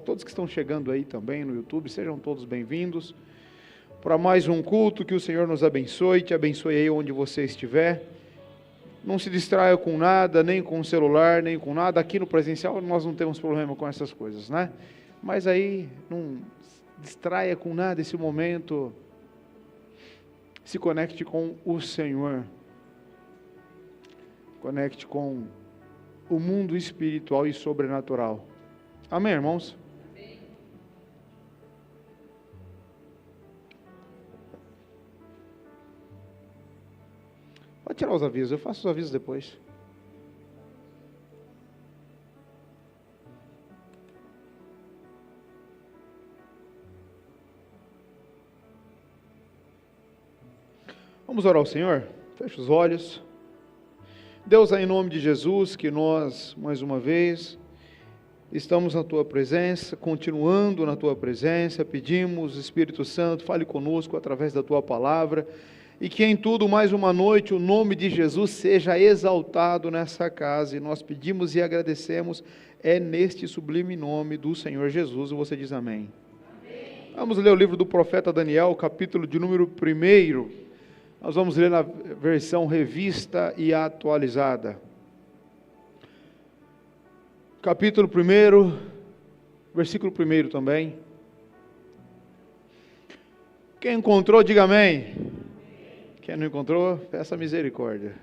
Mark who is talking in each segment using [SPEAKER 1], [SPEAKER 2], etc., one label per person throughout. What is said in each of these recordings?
[SPEAKER 1] Todos que estão chegando aí também no YouTube, sejam todos bem-vindos para mais um culto. Que o Senhor nos abençoe, te abençoe aí onde você estiver. Não se distraia com nada, nem com o celular, nem com nada. Aqui no presencial nós não temos problema com essas coisas, né? Mas aí não distraia com nada esse momento. Se conecte com o Senhor. Conecte com o mundo espiritual e sobrenatural. Amém, irmãos? Pode tirar os avisos, eu faço os avisos depois. Vamos orar ao Senhor? Feche os olhos. Deus, em nome de Jesus, que nós, mais uma vez, estamos na Tua presença, continuando na Tua presença, pedimos, Espírito Santo, fale conosco através da Tua palavra, e que em tudo, mais uma noite, o nome de Jesus seja exaltado nessa casa, e nós pedimos e agradecemos, é neste sublime nome do Senhor Jesus, e você diz amém. Amém. Vamos ler o livro do profeta Daniel, capítulo de número 1, nós vamos ler na versão revista e atualizada. Capítulo 1, versículo 1 também. Quem encontrou, diga amém. Quem não encontrou, peça misericórdia.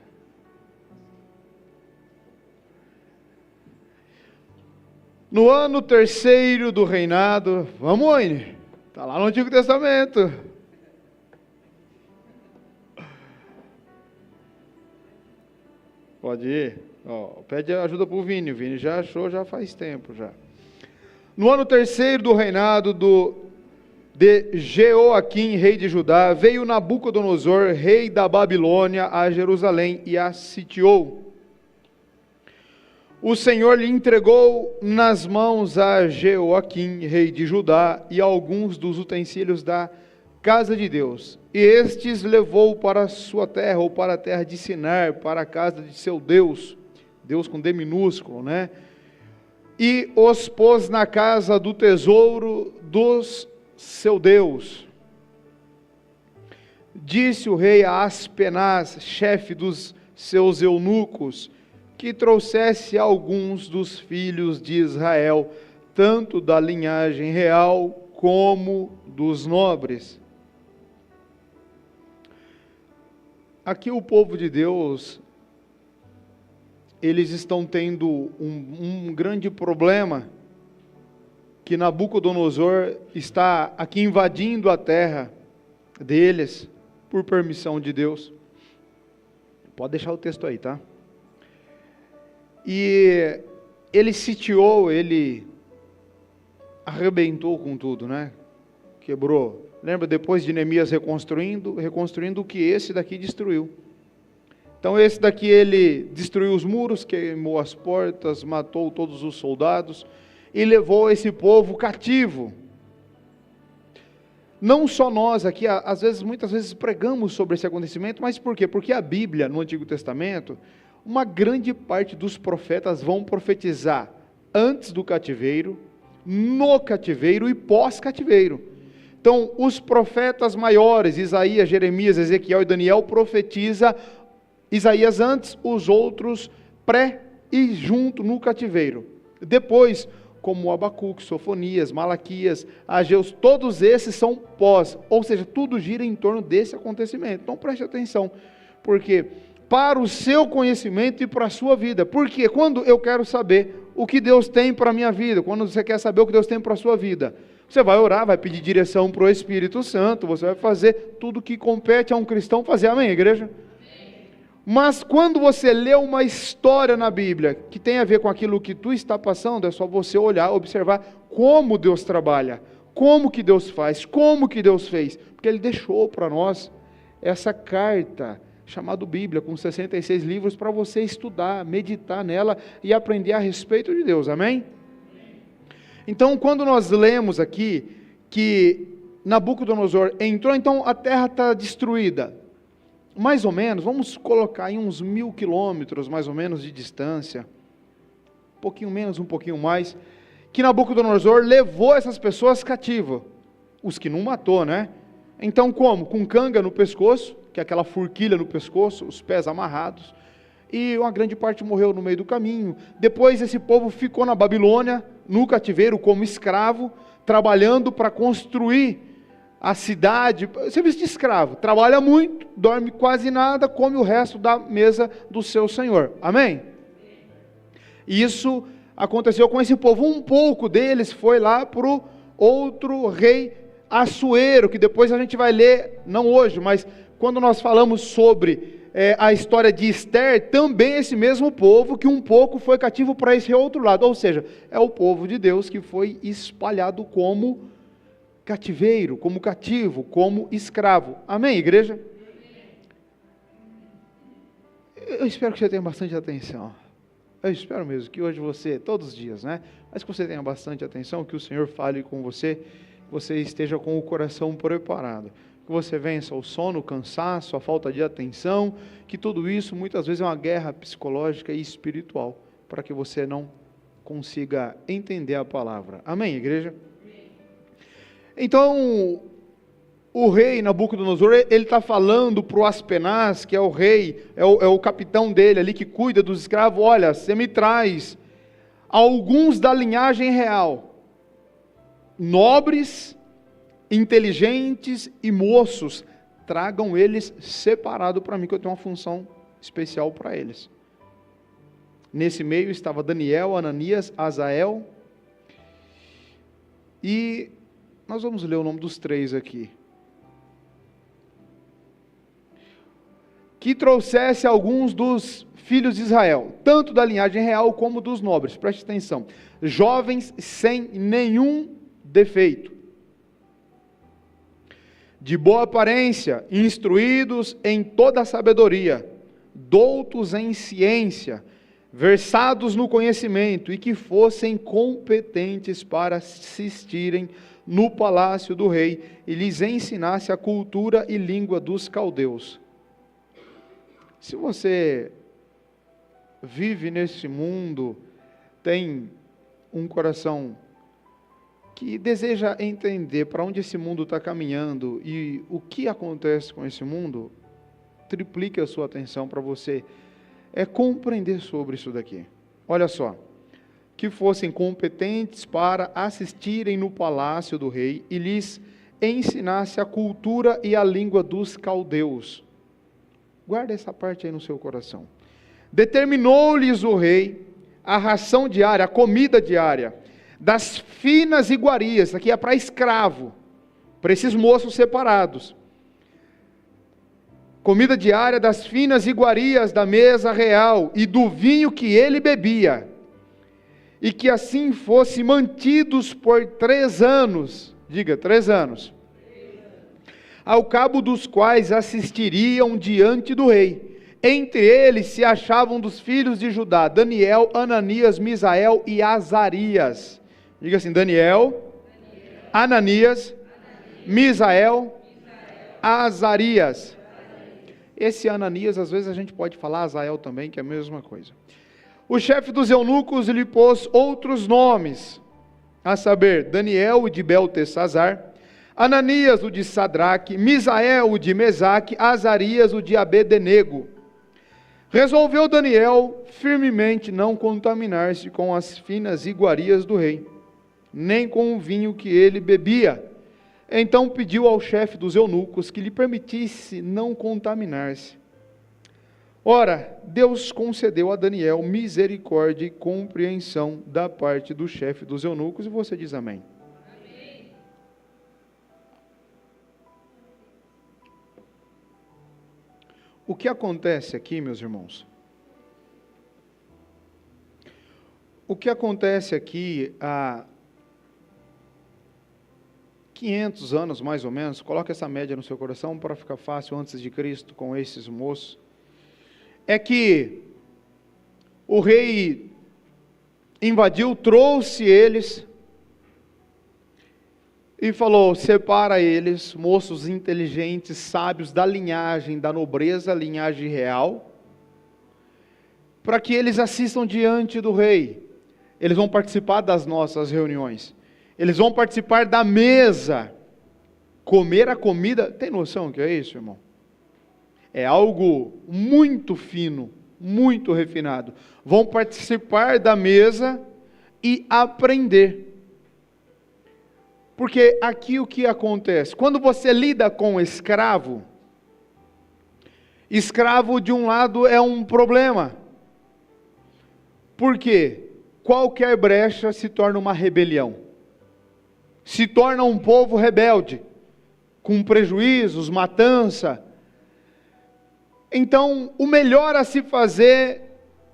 [SPEAKER 1] No ano 3º do reinado, vamos, Oine, está lá no Antigo Testamento. Pode ir. Pede ajuda para o Vini já achou, já faz tempo já. No ano 3º do reinado de Jeoaquim, rei de Judá, veio Nabucodonosor, rei da Babilônia, a Jerusalém e a sitiou. O Senhor lhe entregou nas mãos a Jeoaquim, rei de Judá, e alguns dos utensílios da casa de Deus. E estes levou para a sua terra, ou para a terra de Sinar, para a casa de seu Deus, Deus com D minúsculo, né? E os pôs na casa do tesouro dos seu Deus. Disse o rei a Aspenaz, chefe dos seus eunucos, que trouxesse alguns dos filhos de Israel, tanto da linhagem real como dos nobres. Aqui o povo de Deus, eles estão tendo um grande problema, que Nabucodonosor está aqui invadindo a terra deles, por permissão de Deus. Pode deixar o texto aí, tá? E ele sitiou, ele arrebentou com tudo, né? Quebrou. Lembra, depois de Neemias reconstruindo o que esse daqui destruiu. Então esse daqui ele destruiu os muros, queimou as portas, matou todos os soldados e levou esse povo cativo. Não só nós aqui, muitas vezes pregamos sobre esse acontecimento, mas por quê? Porque a Bíblia, no Antigo Testamento, uma grande parte dos profetas vão profetizar antes do cativeiro, no cativeiro e pós-cativeiro. Então, os profetas maiores, Isaías, Jeremias, Ezequiel e Daniel, profetiza Isaías antes, os outros pré e junto no cativeiro. Depois, como Abacuque, Sofonias, Malaquias, Ageus, todos esses são pós, ou seja, tudo gira em torno desse acontecimento. Então preste atenção, porque para o seu conhecimento e para a sua vida, porque quando eu quero saber o que Deus tem para a minha vida, quando você quer saber o que Deus tem para a sua vida, você vai orar, vai pedir direção para o Espírito Santo, você vai fazer tudo que compete a um cristão fazer, amém, igreja? Mas quando você lê uma história na Bíblia, que tem a ver com aquilo que tu está passando, é só você olhar, observar como Deus trabalha, como que Deus faz, como que Deus fez, porque Ele deixou para nós essa carta, chamada Bíblia, com 66 livros, para você estudar, meditar nela e aprender a respeito de Deus, amém? Então, quando nós lemos aqui, que Nabucodonosor entrou, então a terra está destruída, mais ou menos, vamos colocar em uns 1.000 quilômetros, mais ou menos, de distância, um pouquinho menos, um pouquinho mais, que Nabucodonosor levou essas pessoas cativas, os que não matou, né? Então como? Com canga no pescoço, que é aquela forquilha no pescoço, os pés amarrados, e uma grande parte morreu no meio do caminho. Depois esse povo ficou na Babilônia, no cativeiro, como escravo, trabalhando para construir a cidade, serviço de escravo, trabalha muito, dorme quase nada, come o resto da mesa do seu senhor, amém? Isso aconteceu com esse povo. Um pouco deles foi lá para o outro rei Assuero, que depois a gente vai ler, não hoje, mas quando nós falamos sobre a história de Esther, também esse mesmo povo, que um pouco foi cativo para esse outro lado, ou seja, é o povo de Deus que foi espalhado como cativeiro, como cativo, como escravo, amém, igreja? Eu espero que você tenha bastante atenção. Eu espero mesmo que hoje você, todos os dias, né? Mas que você tenha bastante atenção, que o Senhor fale com você, que você esteja com o coração preparado, que você vença o sono, o cansaço, a falta de atenção, que tudo isso muitas vezes é uma guerra psicológica e espiritual, para que você não consiga entender a palavra. Amém, igreja? Então, o rei Nabucodonosor, ele está falando para o Aspenaz, que é o rei, é o capitão dele ali, que cuida dos escravos, olha, você me traz alguns da linhagem real, nobres, inteligentes e moços, tragam eles separado para mim, que eu tenho uma função especial para eles. Nesse meio estava Daniel, Ananias, Azael, e nós vamos ler o nome dos três aqui. Que trouxesse alguns dos filhos de Israel, tanto da linhagem real como dos nobres, preste atenção, jovens sem nenhum defeito, de boa aparência, instruídos em toda a sabedoria, doutos em ciência, versados no conhecimento, e que fossem competentes para assistirem no palácio do rei, e lhes ensinasse a cultura e língua dos caldeus. Se você vive nesse mundo, tem um coração que deseja entender para onde esse mundo está caminhando e o que acontece com esse mundo, triplique a sua atenção para você compreender sobre isso daqui. Olha só, que fossem competentes para assistirem no palácio do rei e lhes ensinasse a cultura e a língua dos caldeus. Guarda essa parte aí no seu coração. Determinou-lhes o rei a ração diária, a comida diária, das finas iguarias, aqui é para escravo, para esses moços separados. Comida diária das finas iguarias da mesa real e do vinho que ele bebia, e que assim fossem mantidos por 3 anos, diga, 3 anos, ao cabo dos quais assistiriam diante do rei. Entre eles se achavam dos filhos de Judá, Daniel, Ananias, Misael e Azarias. Diga assim, Daniel, Ananias, Misael, Azarias. Esse Ananias, às vezes a gente pode falar Azael também, que é a mesma coisa. O chefe dos eunucos lhe pôs outros nomes, a saber, Daniel, o de Beltesazar, Ananias, o de Sadraque, Misael, o de Mesaque, Azarias, o de Abednego. Resolveu Daniel firmemente não contaminar-se com as finas iguarias do rei, nem com o vinho que ele bebia. Então pediu ao chefe dos eunucos que lhe permitisse não contaminar-se. Ora, Deus concedeu a Daniel misericórdia e compreensão da parte do chefe dos eunucos, e você diz amém. O que acontece aqui, meus irmãos? O que acontece aqui há 500 anos, mais ou menos, coloca essa média no seu coração para ficar fácil, antes de Cristo, com esses moços, é que o rei invadiu, trouxe eles e falou, separa eles, moços inteligentes, sábios, da linhagem, da nobreza, linhagem real, para que eles assistam diante do rei. Eles vão participar das nossas reuniões. Eles vão participar da mesa. Comer a comida, tem noção do que é isso, irmão? É algo muito fino, muito refinado. Vão participar da mesa e aprender. Porque aqui o que acontece? Quando você lida com escravo, escravo de um lado é um problema. Por quê? Qualquer brecha se torna uma rebelião. Se torna um povo rebelde, com prejuízos, matança. Então, o melhor a se fazer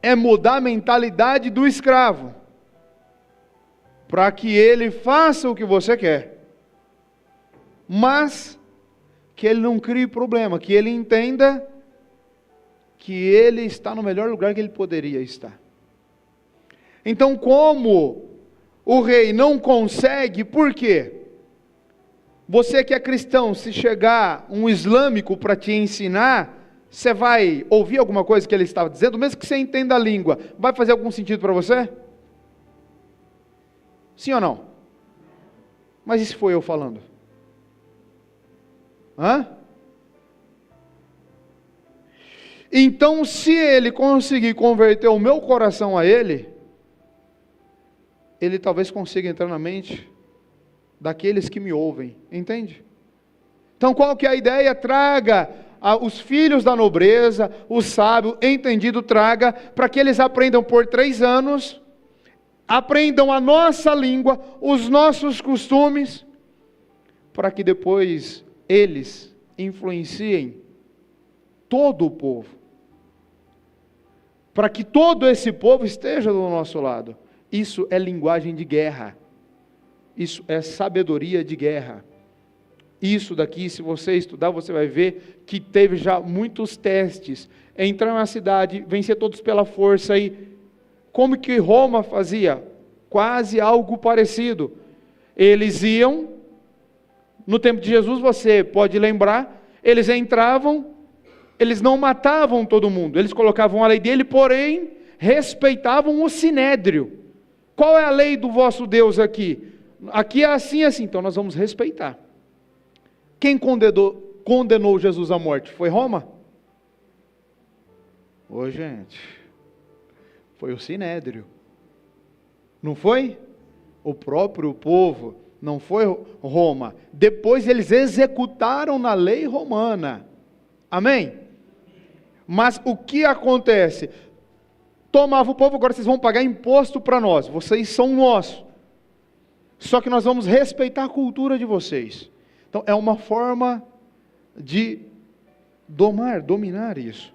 [SPEAKER 1] é mudar a mentalidade do escravo, para que ele faça o que você quer, mas que ele não crie problema, que ele entenda que ele está no melhor lugar que ele poderia estar. Então, como o rei não consegue, por quê? Você que é cristão, se chegar um islâmico para te ensinar, você vai ouvir alguma coisa que ele estava dizendo, mesmo que você entenda a língua, vai fazer algum sentido para você? Sim ou não? Mas e se foi eu falando? Então, se ele conseguir converter o meu coração a ele talvez consiga entrar na mente daqueles que me ouvem, entende? Então, qual que é a ideia? Traga os filhos da nobreza, o sábio, entendido, traga, para que eles aprendam por 3 anos, aprendam a nossa língua, os nossos costumes, para que depois eles influenciem todo o povo, para que todo esse povo esteja do nosso lado. Isso é linguagem de guerra, isso é sabedoria de guerra. Isso daqui, se você estudar, você vai ver que teve já muitos testes. Entrar na cidade, vencer todos pela força. E como que Roma fazia? Quase algo parecido. Eles iam, no tempo de Jesus, você pode lembrar, eles entravam, eles não matavam todo mundo, eles colocavam a lei dele, porém, respeitavam o sinédrio. Qual é a lei do vosso Deus aqui? Aqui é assim, assim, então nós vamos respeitar. Quem condenou Jesus à morte? Foi Roma? Ô gente, foi o sinédrio. Não foi? O próprio povo, não foi Roma. Depois eles executaram na lei romana. Amém? Mas o que acontece? Tomava o povo, agora vocês vão pagar imposto para nós. Vocês são nossos. Só que nós vamos respeitar a cultura de vocês. Então, é uma forma de dominar isso.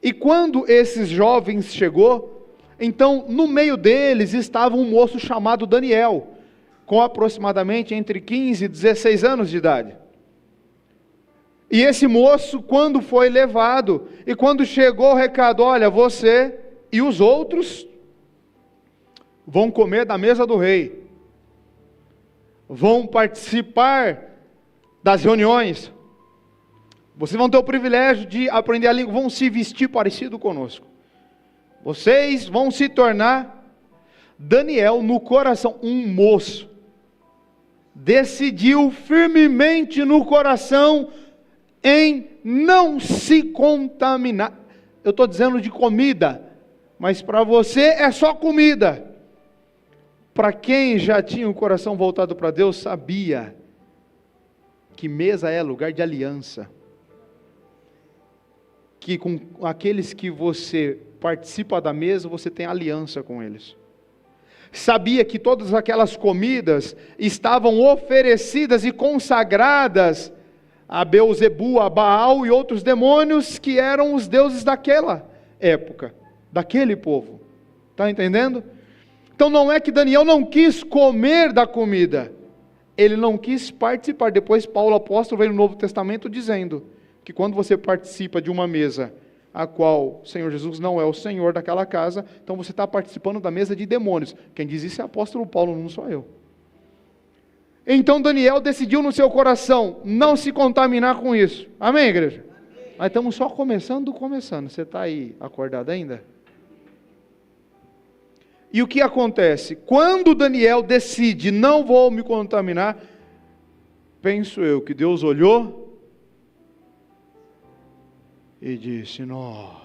[SPEAKER 1] E quando esses jovens chegou, então, no meio deles estava um moço chamado Daniel, com aproximadamente entre 15 e 16 anos de idade. E esse moço, quando foi levado, e quando chegou o recado, olha, você e os outros vão comer da mesa do rei, vão participar das reuniões, vocês vão ter o privilégio de aprender a língua, vão se vestir parecido conosco, vocês vão se tornar. Daniel, no coração, um moço, decidiu firmemente no coração em não se contaminar. Eu estou dizendo de comida, mas para você é só comida. Para quem já tinha o coração voltado para Deus, sabia que mesa é lugar de aliança. Que com aqueles que você participa da mesa, você tem aliança com eles. Sabia que todas aquelas comidas estavam oferecidas e consagradas a Beuzebu, a Baal e outros demônios que eram os deuses daquela época, daquele povo. Está entendendo? Então não é que Daniel não quis comer da comida, ele não quis participar. Depois Paulo apóstolo veio no Novo Testamento dizendo que quando você participa de uma mesa a qual o Senhor Jesus não é o Senhor daquela casa, então você está participando da mesa de demônios. Quem diz isso é o apóstolo Paulo, não sou eu. Então Daniel decidiu no seu coração não se contaminar com isso. Amém, igreja? Amém. Mas estamos só começando. Você está aí acordado ainda? E o que acontece? Quando Daniel decide, não vou me contaminar, penso eu que Deus olhou e disse, não.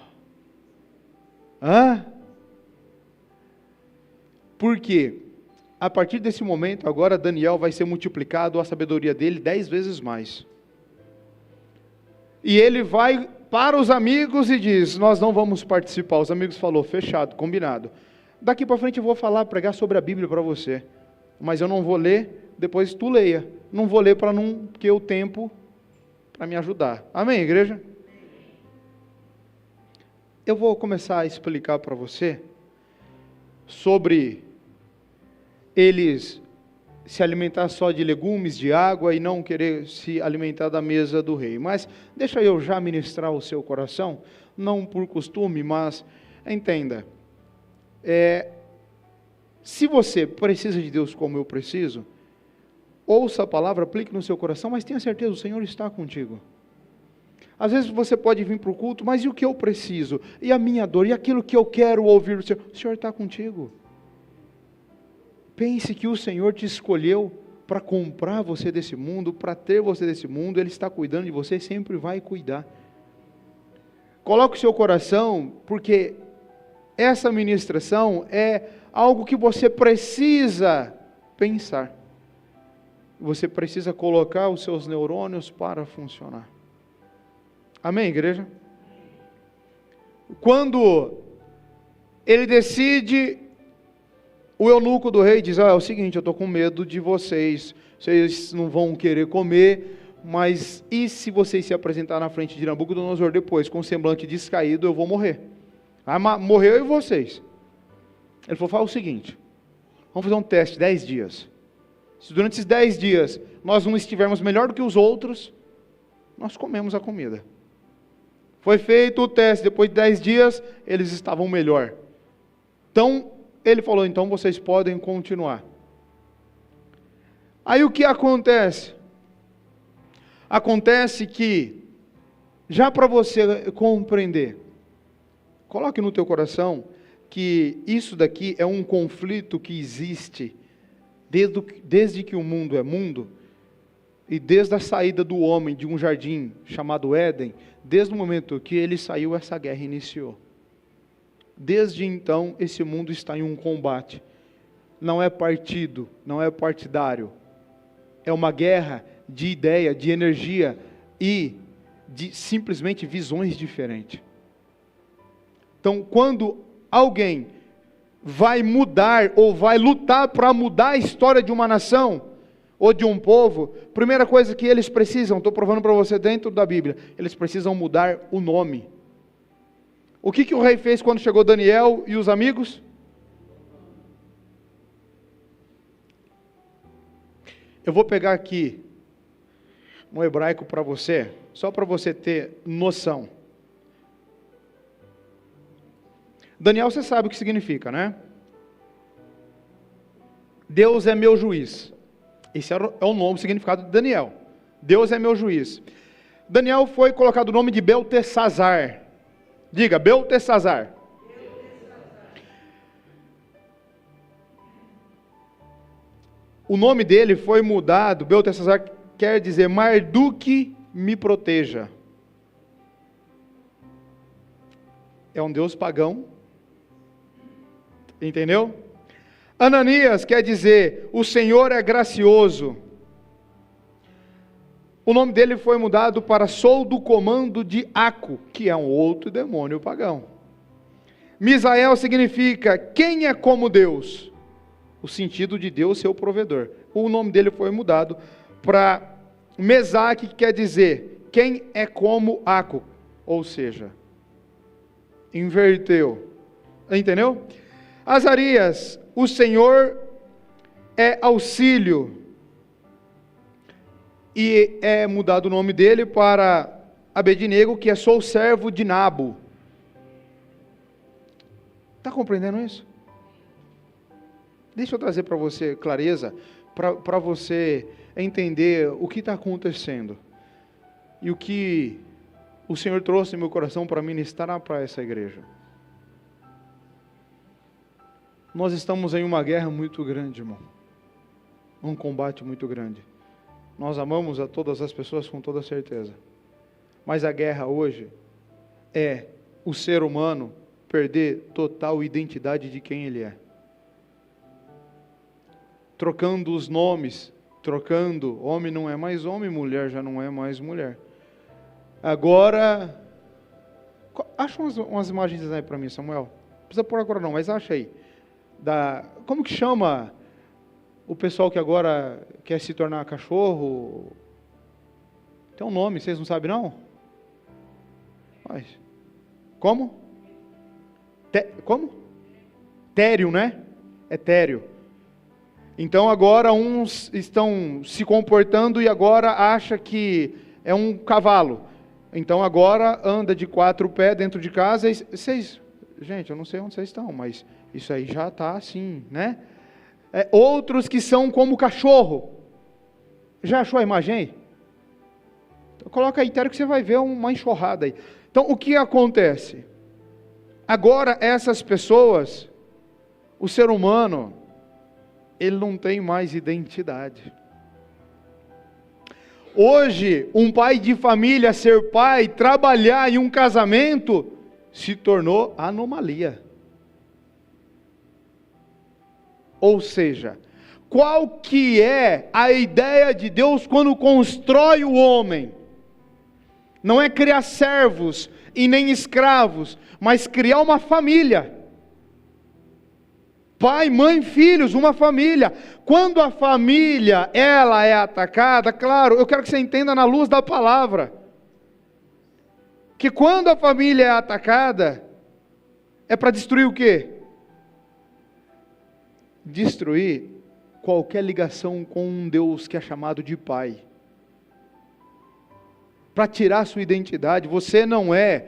[SPEAKER 1] Por quê? A partir desse momento, agora Daniel vai ser multiplicado a sabedoria dele 10 vezes mais. E ele vai para os amigos e diz, nós não vamos participar. Os amigos falaram, fechado, combinado. Daqui para frente eu vou pregar sobre a Bíblia para você. Mas eu não vou ler, depois tu leia. Não vou ler para não ter o tempo para me ajudar. Amém, igreja? Eu vou começar a explicar para você sobre eles se alimentar só de legumes, de água e não querer se alimentar da mesa do rei. Mas deixa eu já ministrar o seu coração, não por costume, mas entenda. Se você precisa de Deus como eu preciso, ouça a palavra, aplique no seu coração, mas tenha certeza, o Senhor está contigo. Às vezes você pode vir para o culto, mas e o que eu preciso? E a minha dor? E aquilo que eu quero ouvir do Senhor? O Senhor está contigo. Pense que o Senhor te escolheu para comprar você desse mundo, para ter você desse mundo, Ele está cuidando de você, sempre vai cuidar. Coloque o seu coração, porque essa ministração é algo que você precisa pensar. Você precisa colocar os seus neurônios para funcionar. Amém, igreja? Quando ele decide, o eunuco do rei diz, é o seguinte, eu estou com medo de vocês não vão querer comer, mas e se vocês se apresentar na frente de Nabucodonosor depois, com semblante descaído, eu vou morrer. Morreu eu e vocês. Ele falou, fala o seguinte, vamos fazer um teste, 10 dias. Se durante esses 10 dias nós não estivermos melhor do que os outros, nós comemos a comida. Foi feito o teste, depois de 10 dias, eles estavam melhor. Então, ele falou, então vocês podem continuar. Aí o que acontece? Acontece que, já para você compreender, coloque no teu coração que isso daqui é um conflito que existe desde que o mundo é mundo, e desde a saída do homem de um jardim chamado Éden, desde o momento que ele saiu, essa guerra iniciou. Desde então, esse mundo está em um combate. Não é partido, não é partidário. É uma guerra de ideia, de energia e de simplesmente visões diferentes. Então, quando alguém vai mudar ou vai lutar para mudar a história de uma nação ou de um povo, primeira coisa que eles precisam, estou provando para você dentro da Bíblia, eles precisam mudar o nome. O que o rei fez quando chegou Daniel e os amigos? Eu vou pegar aqui um hebraico para você, só para você ter noção. Daniel, você sabe o que significa, né? Deus é meu juiz. Esse é o nome, o significado de Daniel. Deus é meu juiz. Daniel foi colocado o nome de Beltesazar. Diga, Beltesazar. O nome dele foi mudado, Beltesazar quer dizer Marduk me proteja. É um deus pagão. Entendeu? Ananias quer dizer, o Senhor é gracioso. O nome dele foi mudado para sou do comando de Aco, que é um outro demônio pagão. Misael significa, quem é como Deus? O sentido de Deus ser o provedor. O nome dele foi mudado para Mesaque, que quer dizer, quem é como Aco? Ou seja, inverteu. Entendeu? Azarias, o Senhor é auxílio, e é mudado o nome dele para Abednego, que é sou servo de Nabo. Está compreendendo isso? Deixa eu trazer para você clareza, para você entender o que está acontecendo, e o que o Senhor trouxe no meu coração para ministrar para essa igreja. Nós estamos em uma guerra muito grande, irmão. Um combate muito grande. Nós amamos a todas as pessoas com toda certeza. Mas a guerra hoje é o ser humano perder total identidade de quem ele é. Trocando os nomes, homem não é mais homem, mulher já não é mais mulher. Agora, acha umas imagens aí para mim, Samuel. Não precisa pôr agora não, mas acha aí. Como que chama o pessoal que agora quer se tornar cachorro? Tem um nome, vocês não sabem não? Mas, como? Como? Tério, né? É tério. Então agora uns estão se comportando e agora acha que é um cavalo. Então agora anda de 4 pés dentro de casa. Gente, eu não sei onde vocês estão, mas isso aí já está assim, né? Outros que são como cachorro. Já achou a imagem aí? Então, coloca aí, Tério, que você vai ver uma enxurrada aí. Então o que acontece? Agora essas pessoas, o ser humano, ele não tem mais identidade. Hoje, um pai de família ser pai, trabalhar em um casamento, se tornou anomalia. Ou seja, qual que é a ideia de Deus quando constrói o homem? Não é criar servos e nem escravos, mas criar uma família. Pai, mãe, filhos, uma família. Quando a família, ela é atacada, claro, eu quero que você entenda na luz da palavra, que quando a família é atacada, é para destruir o quê? Destruir qualquer ligação com um Deus que é chamado de Pai. Para tirar sua identidade, você não é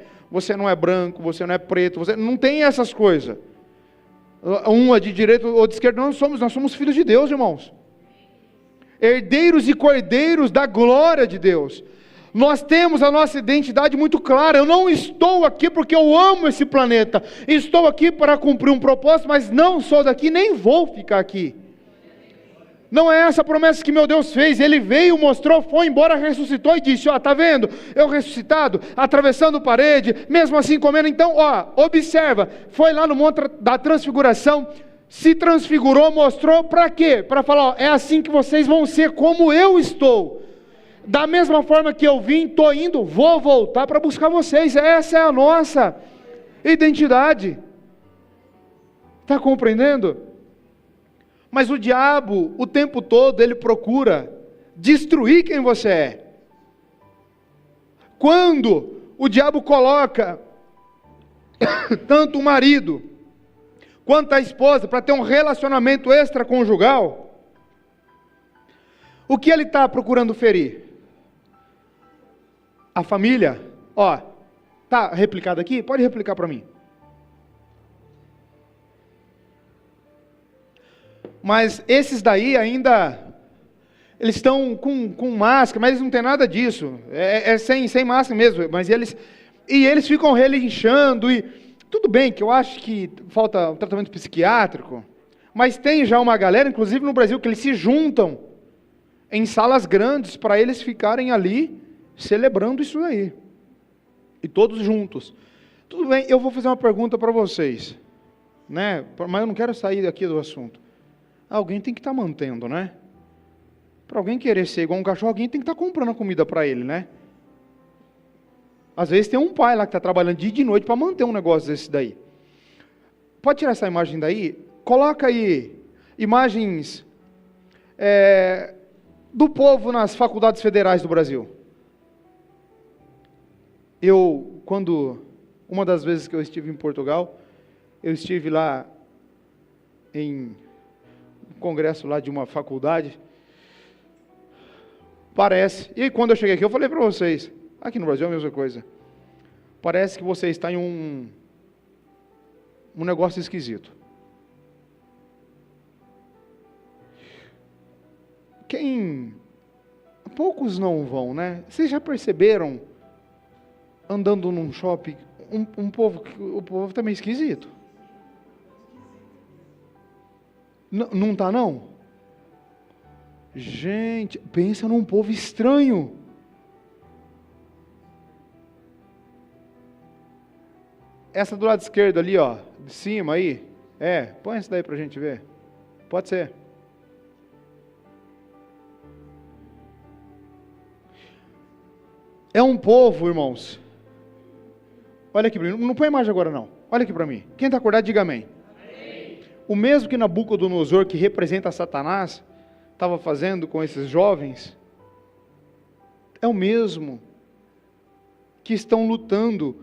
[SPEAKER 1] branco, você não é preto, você não tem essas coisas. Um é de direita ou de esquerda, nós somos filhos de Deus, irmãos. Herdeiros e cordeiros da glória de Deus. Nós temos a nossa identidade muito clara. Eu não estou aqui porque eu amo esse planeta. Estou aqui para cumprir um propósito, mas não sou daqui, nem vou ficar aqui. Não é essa a promessa que meu Deus fez. Ele veio, mostrou, foi embora, ressuscitou e disse, tá vendo? Eu ressuscitado, atravessando parede, mesmo assim comendo. Então, observa, foi lá no monte da transfiguração, se transfigurou, mostrou para quê? Para falar, é assim que vocês vão ser como eu estou. Da mesma forma que eu vim, estou indo, vou voltar para buscar vocês. Essa é a nossa identidade. Está compreendendo? Mas o diabo, o tempo todo, ele procura destruir quem você é. Quando o diabo coloca tanto o marido quanto a esposa para ter um relacionamento extraconjugal, o que ele está procurando ferir? A família. Tá replicado aqui? Pode replicar para mim. Mas esses daí ainda, eles estão com máscara, mas eles não tem nada disso, sem máscara mesmo, mas eles ficam relinchando, e tudo bem que eu acho que falta um tratamento psiquiátrico, mas tem já uma galera, inclusive no Brasil, que eles se juntam em salas grandes para eles ficarem ali celebrando isso aí, e todos juntos. Tudo bem, eu vou fazer uma pergunta para vocês, né? Mas eu não quero sair aqui do assunto. Alguém tem que estar mantendo, né? Para alguém querer ser igual um cachorro, alguém tem que estar comprando a comida para ele, né? Às vezes tem um pai lá que está trabalhando dia e de noite para manter um negócio desse daí. Pode tirar essa imagem daí? Coloca aí imagens do povo nas faculdades federais do Brasil. Uma das vezes que eu estive em Portugal, eu estive lá em congresso lá de uma faculdade, parece, e quando eu cheguei aqui, eu falei para vocês, aqui no Brasil é a mesma coisa, parece que você está em um negócio esquisito. Poucos não vão, né? Vocês já perceberam, andando num shopping, o povo tá meio esquisito. Não está não? Gente, pensa num povo estranho. Essa do lado esquerdo ali, ó, de cima aí. Põe essa daí pra gente ver. Pode ser. É um povo, irmãos. Olha aqui, não põe a imagem agora não. Olha aqui para mim. Quem está acordado, diga amém. Amém. O mesmo que Nabucodonosor, que representa Satanás, estava fazendo com esses jovens, é o mesmo que estão lutando.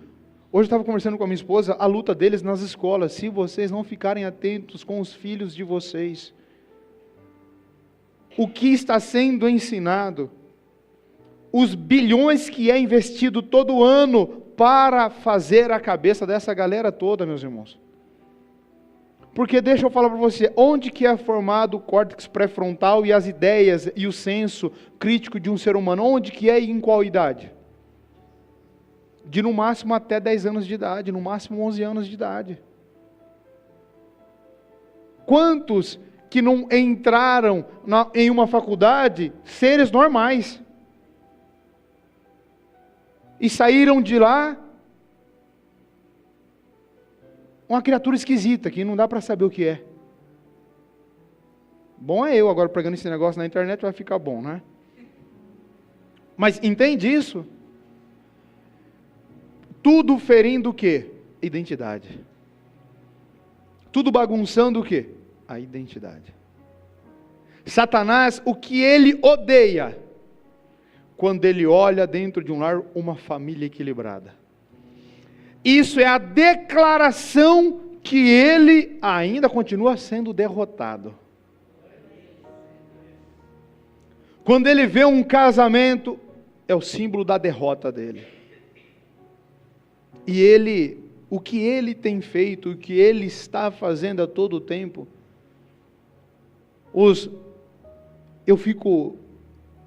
[SPEAKER 1] Hoje eu estava conversando com a minha esposa, a luta deles nas escolas, se vocês não ficarem atentos com os filhos de vocês, o que está sendo ensinado, os bilhões que é investido todo ano para fazer a cabeça dessa galera toda, meus irmãos. Porque deixa eu falar para você, onde que é formado o córtex pré-frontal e as ideias e o senso crítico de um ser humano? Onde que é e em qual idade? De no máximo até 10 anos de idade, no máximo 11 anos de idade. Quantos que não entraram em uma faculdade, seres normais, e saíram de lá uma criatura esquisita, que não dá para saber o que é. Bom é eu agora pregando esse negócio na internet, vai ficar bom, né? Mas entende isso? Tudo ferindo o quê? Identidade. Tudo bagunçando o quê? A identidade. Satanás, o que ele odeia? Quando ele olha dentro de um lar uma família equilibrada. Isso é a declaração que ele ainda continua sendo derrotado. Quando ele vê um casamento, é o símbolo da derrota dele. E ele, o que ele tem feito, o que ele está fazendo a todo tempo, eu fico,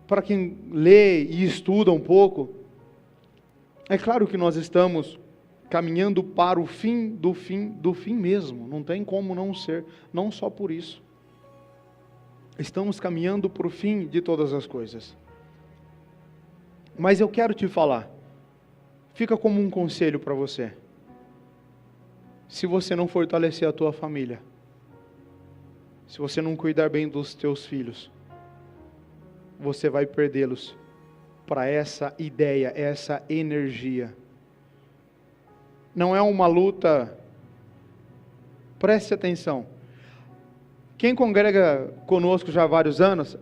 [SPEAKER 1] para quem lê e estuda um pouco, é claro que nós estamos caminhando para o fim do fim mesmo, não tem como não ser, não só por isso. Estamos caminhando para o fim de todas as coisas. Mas eu quero te falar, fica como um conselho para você. Se você não fortalecer a tua família, se você não cuidar bem dos teus filhos, você vai perdê-los para essa ideia, essa energia. Não é uma luta, preste atenção. Quem congrega conosco já há vários anos,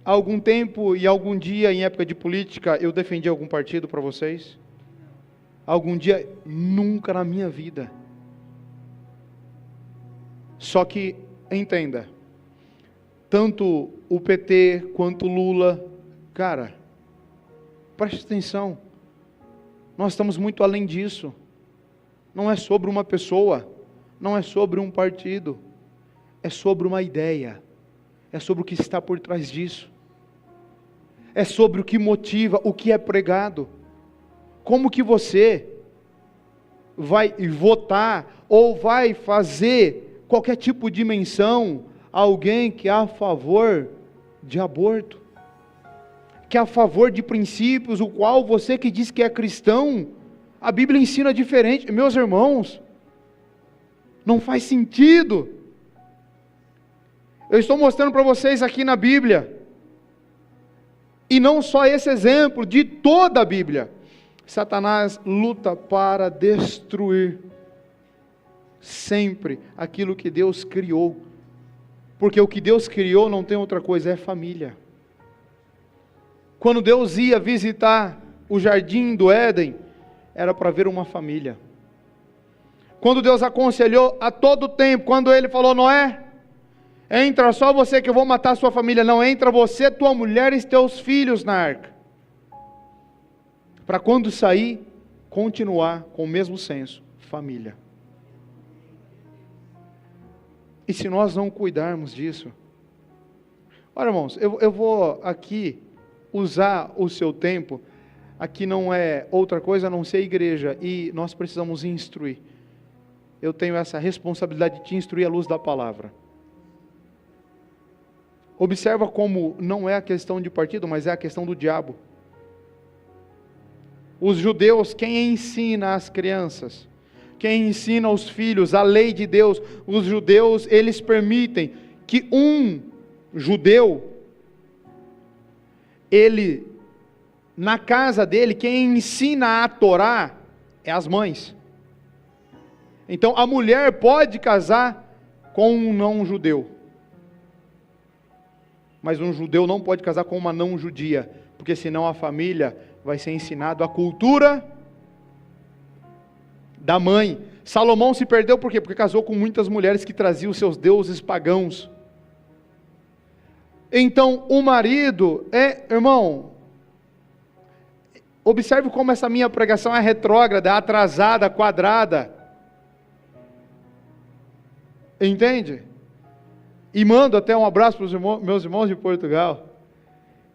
[SPEAKER 1] há algum tempo e algum dia em época de política eu defendi algum partido para vocês? Algum dia? Nunca na minha vida. Só que, entenda, tanto o PT quanto o Lula, cara, preste atenção, nós estamos muito além disso. Não é sobre uma pessoa, não é sobre um partido, é sobre uma ideia, é sobre o que está por trás disso, é sobre o que motiva, o que é pregado. Como que você vai votar ou vai fazer qualquer tipo de menção a alguém que é a favor de aborto, que é a favor de princípios, o qual você que diz que é cristão, a Bíblia ensina diferente. Meus irmãos, não faz sentido. Eu estou mostrando para vocês aqui na Bíblia, e não só esse exemplo, de toda a Bíblia. Satanás luta para destruir sempre aquilo que Deus criou, porque o que Deus criou não tem outra coisa, é família. Quando Deus ia visitar o jardim do Éden, era para ver uma família. Quando Deus aconselhou a todo tempo, quando Ele falou, Noé, entra só você que eu vou matar a sua família, não, entra você, tua mulher e teus filhos na arca, para quando sair, continuar com o mesmo senso, família. E se nós não cuidarmos disso, olha irmãos, eu vou aqui usar o seu tempo, aqui não é outra coisa a não ser igreja, e nós precisamos instruir. Eu tenho essa responsabilidade de te instruir à luz da palavra. Observa como não é a questão de partido, mas é a questão do diabo. Os judeus, quem ensina as crianças? Quem ensina os filhos a lei de Deus? Os judeus, eles permitem que um judeu, ele, na casa dele, quem ensina a Torá é as mães. Então a mulher pode casar com um não judeu, mas um judeu não pode casar com uma não judia, porque senão a família vai ser ensinado a cultura da mãe. Salomão se perdeu por quê? Porque casou com muitas mulheres que traziam seus deuses pagãos. Então o marido irmão, observe como essa minha pregação é retrógrada, atrasada, quadrada. Entende? E mando até um abraço para os meus irmãos de Portugal,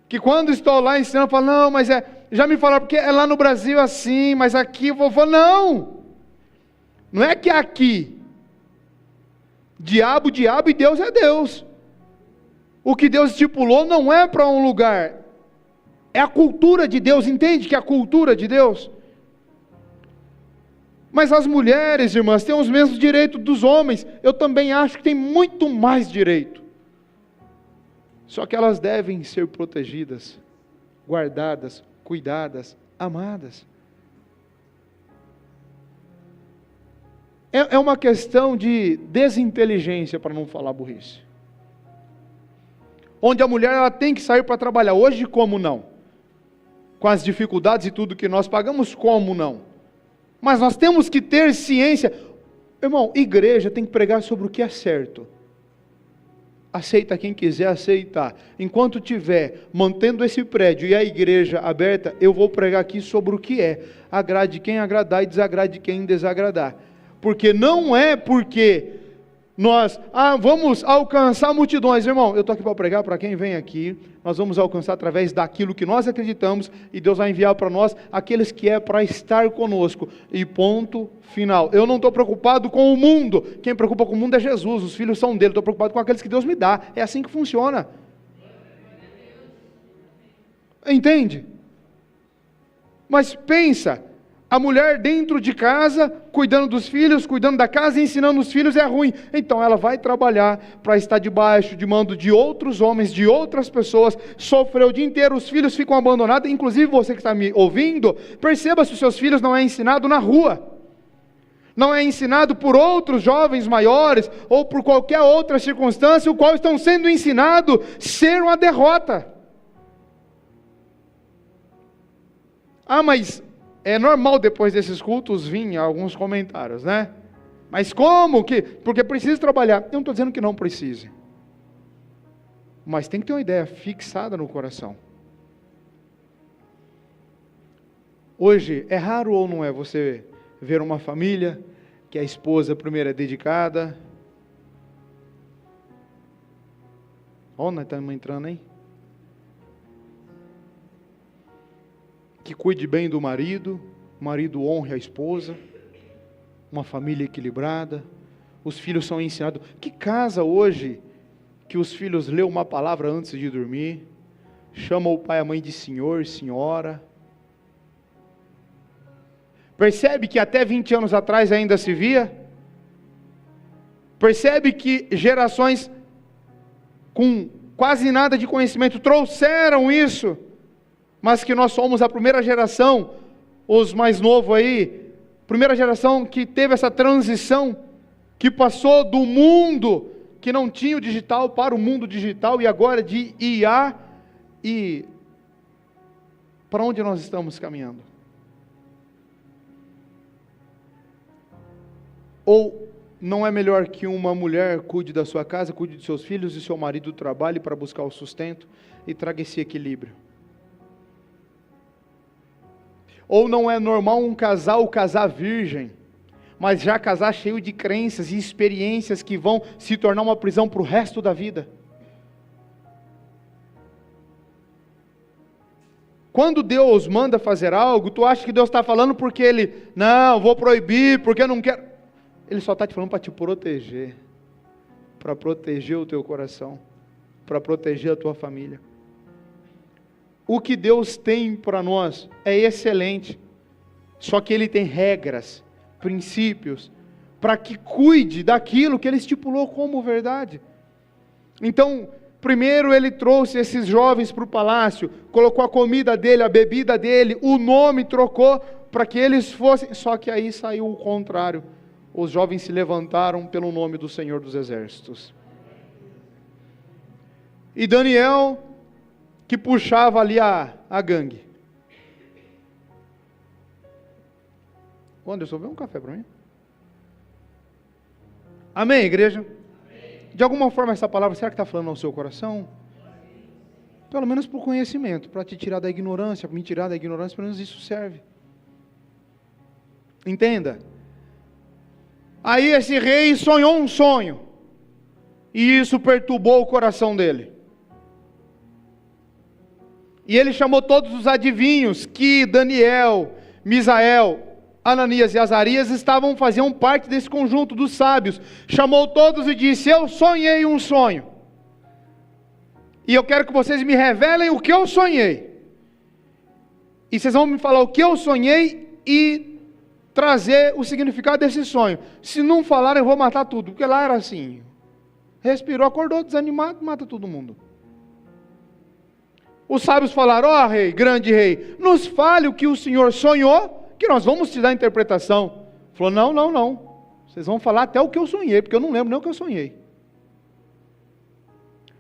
[SPEAKER 1] que quando estou lá ensinando, falam, não, mas já me falaram, porque é lá no Brasil assim, mas aqui, vovô, não é que aqui, diabo e Deus é Deus. O que Deus estipulou não é para um lugar, é a cultura de Deus, entende que é a cultura de Deus? Mas as mulheres, irmãs, têm os mesmos direitos dos homens. Eu também acho que tem muito mais direito. Só que elas devem ser protegidas, guardadas, cuidadas, amadas. É uma questão de desinteligência, para não falar burrice. Onde a mulher ela tem que sair para trabalhar. Hoje, como não? Com as dificuldades e tudo que nós pagamos, como não? Mas nós temos que ter ciência. Irmão, igreja tem que pregar sobre o que é certo. Aceita quem quiser aceitar. Enquanto tiver mantendo esse prédio e a igreja aberta, eu vou pregar aqui sobre o que é. Agrade quem agradar e desagrade quem desagradar. Porque não é porque nós vamos alcançar multidões. Irmão, eu estou aqui para pregar para quem vem aqui. Nós vamos alcançar através daquilo que nós acreditamos, e Deus vai enviar para nós aqueles que é para estar conosco, e ponto final. Eu não estou preocupado com o mundo. Quem preocupa com o mundo é Jesus, os filhos são dele. Estou preocupado com aqueles que Deus me dá. É assim que funciona. Entende? Mas pensa, a mulher dentro de casa, cuidando dos filhos, cuidando da casa e ensinando os filhos é ruim. Então ela vai trabalhar para estar debaixo de mando de outros homens, de outras pessoas, sofreu o dia inteiro, os filhos ficam abandonados. Inclusive você que está me ouvindo, perceba se os seus filhos não é ensinado na rua. Não é ensinado por outros jovens maiores, ou por qualquer outra circunstância, o qual estão sendo ensinados a ser uma derrota. Mas é normal depois desses cultos vir alguns comentários, né? Mas como que? Porque precisa trabalhar. Eu não estou dizendo que não precise. Mas tem que ter uma ideia fixada no coração. Hoje, é raro ou não é você ver uma família que a esposa primeiro é dedicada. Nós estamos entrando, hein? Que cuide bem do marido, o marido honre a esposa, uma família equilibrada, os filhos são ensinados. Que casa hoje que os filhos lêem uma palavra antes de dormir, chamam o pai e a mãe de senhor, senhora? Percebe que até 20 anos atrás ainda se via? Percebe que gerações com quase nada de conhecimento trouxeram isso? Mas que nós somos a primeira geração, os mais novos aí, primeira geração que teve essa transição, que passou do mundo que não tinha o digital para o mundo digital, e agora de IA, e para onde nós estamos caminhando? Ou não é melhor que uma mulher cuide da sua casa, cuide de seus filhos, e seu marido trabalhe para buscar o sustento e traga esse equilíbrio? Ou não é normal um casal casar virgem, mas já casar cheio de crenças e experiências que vão se tornar uma prisão para o resto da vida? Quando Deus manda fazer algo, tu acha que Deus está falando porque Ele, não, vou proibir, porque eu não quero. Ele só está te falando para te proteger, para proteger o teu coração, para proteger a tua família. O que Deus tem para nós é excelente, só que Ele tem regras, princípios, para que cuide daquilo que Ele estipulou como verdade. Então, primeiro Ele trouxe esses jovens para o palácio, colocou a comida dele, a bebida dele, o nome trocou para que eles fossem, só que aí saiu o contrário. Os jovens se levantaram pelo nome do Senhor dos Exércitos. E Daniel, que puxava ali a gangue. Anderson, vê um café para mim. Amém, igreja? Amém. De alguma forma essa palavra, será que está falando ao seu coração? Pelo menos por conhecimento, para te tirar da ignorância, para me tirar da ignorância, pelo menos isso serve. Entenda. Aí esse rei sonhou um sonho, e isso perturbou o coração dele. E ele chamou todos os adivinhos que Daniel, Misael, Ananias e Azarias faziam parte desse conjunto dos sábios. Chamou todos e disse: eu sonhei um sonho, e eu quero que vocês me revelem o que eu sonhei. E vocês vão me falar o que eu sonhei e trazer o significado desse sonho. Se não falarem, eu vou matar tudo, porque lá era assim. Respirou, acordou desanimado, mata todo mundo. Os sábios falaram: ó rei, grande rei, nos fale o que o senhor sonhou, que nós vamos te dar a interpretação. Falou: não, vocês vão falar até o que eu sonhei, porque eu não lembro nem o que eu sonhei.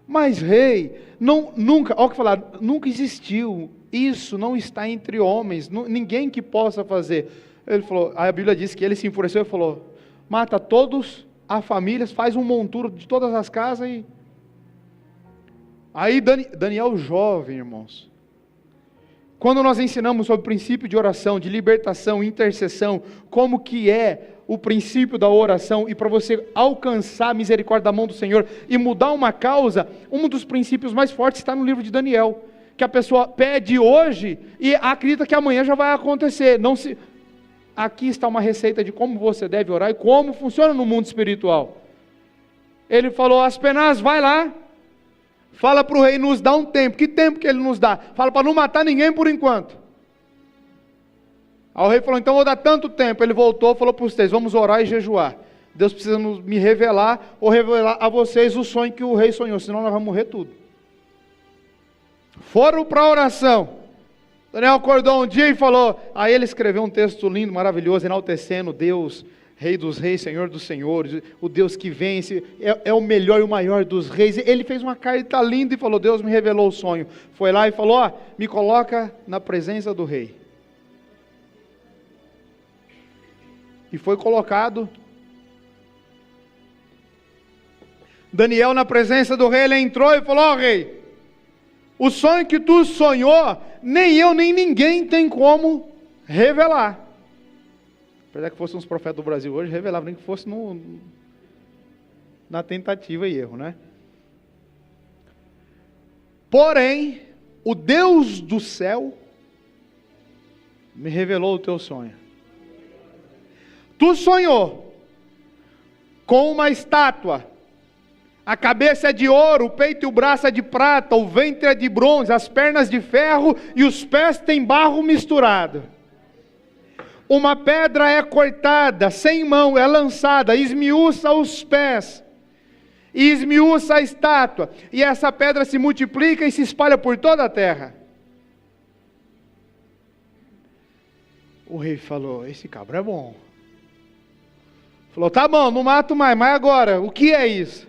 [SPEAKER 1] Mas rei, nunca, olha o que falaram, nunca existiu, isso não está entre homens, ninguém que possa fazer. Ele falou, a Bíblia diz que ele se enfureceu e falou: mata todos, a família, faz um monturo de todas as casas e... Aí Daniel jovem, irmãos, quando nós ensinamos sobre o princípio de oração, de libertação, intercessão, como que é o princípio da oração, e para você alcançar a misericórdia da mão do Senhor e mudar uma causa, um dos princípios mais fortes está no livro de Daniel, que a pessoa pede hoje e acredita que amanhã já vai acontecer. Aqui está uma receita de como você deve orar e como funciona no mundo espiritual. Ele falou: Aspenaz, vai lá, fala para o rei nos dar um tempo. Que tempo que ele nos dá? Fala para não matar ninguém por enquanto. Aí o rei falou: então vou dar tanto tempo. Ele voltou, falou para vocês: vamos orar e jejuar. Deus precisa me revelar, ou revelar a vocês o sonho que o rei sonhou, senão nós vamos morrer tudo. Foram para a oração. Daniel acordou um dia e falou, aí ele escreveu um texto lindo, maravilhoso, enaltecendo Deus, Rei dos reis, Senhor dos senhores, o Deus que vence, é o melhor e o maior dos reis. Ele fez uma carta linda e falou: Deus me revelou o sonho. Foi lá e falou: ó, me coloca na presença do rei. E foi colocado Daniel na presença do rei. Ele entrou e falou: ó rei, o sonho que tu sonhou, nem eu nem ninguém tem como revelar. Apesar que fossem uns profetas do Brasil hoje, revelava, nem que fosse na tentativa e erro, né? Porém, o Deus do céu me revelou o teu sonho. Tu sonhou com uma estátua, a cabeça é de ouro, o peito e o braço é de prata, o ventre é de bronze, as pernas de ferro e os pés têm barro misturado. Uma pedra é cortada, sem mão, é lançada, esmiuça os pés, e esmiuça a estátua, e essa pedra se multiplica e se espalha por toda a terra. O rei falou: esse cabra é bom. Falou: tá bom, não mato mais, mas agora, o que é isso?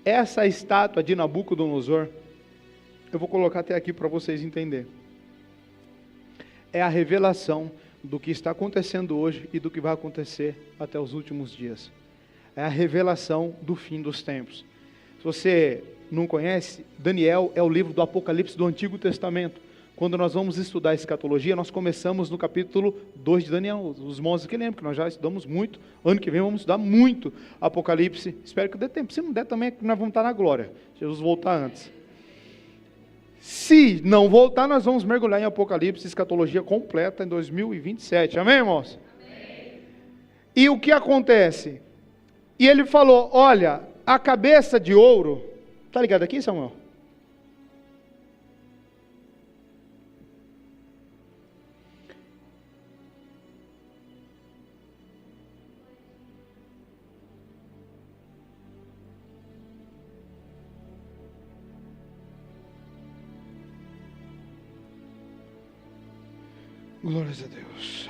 [SPEAKER 1] Essa estátua de Nabucodonosor, eu vou colocar até aqui para vocês entenderem. É a revelação do que está acontecendo hoje e do que vai acontecer até os últimos dias. É a revelação do fim dos tempos. Se você não conhece, Daniel é o livro do Apocalipse do Antigo Testamento. Quando nós vamos estudar a escatologia, nós começamos no capítulo 2 de Daniel. Os irmãos que lembram, que nós já estudamos muito. Ano que vem vamos estudar muito Apocalipse. Espero que dê tempo. Se não der também, nós vamos estar na glória. Jesus voltar antes. Se não voltar, nós vamos mergulhar em Apocalipse, escatologia completa em 2027. Amém, irmãos? Amém. E o que acontece? E ele falou: olha, a cabeça de ouro, tá ligado aqui, Samuel? Glórias a Deus.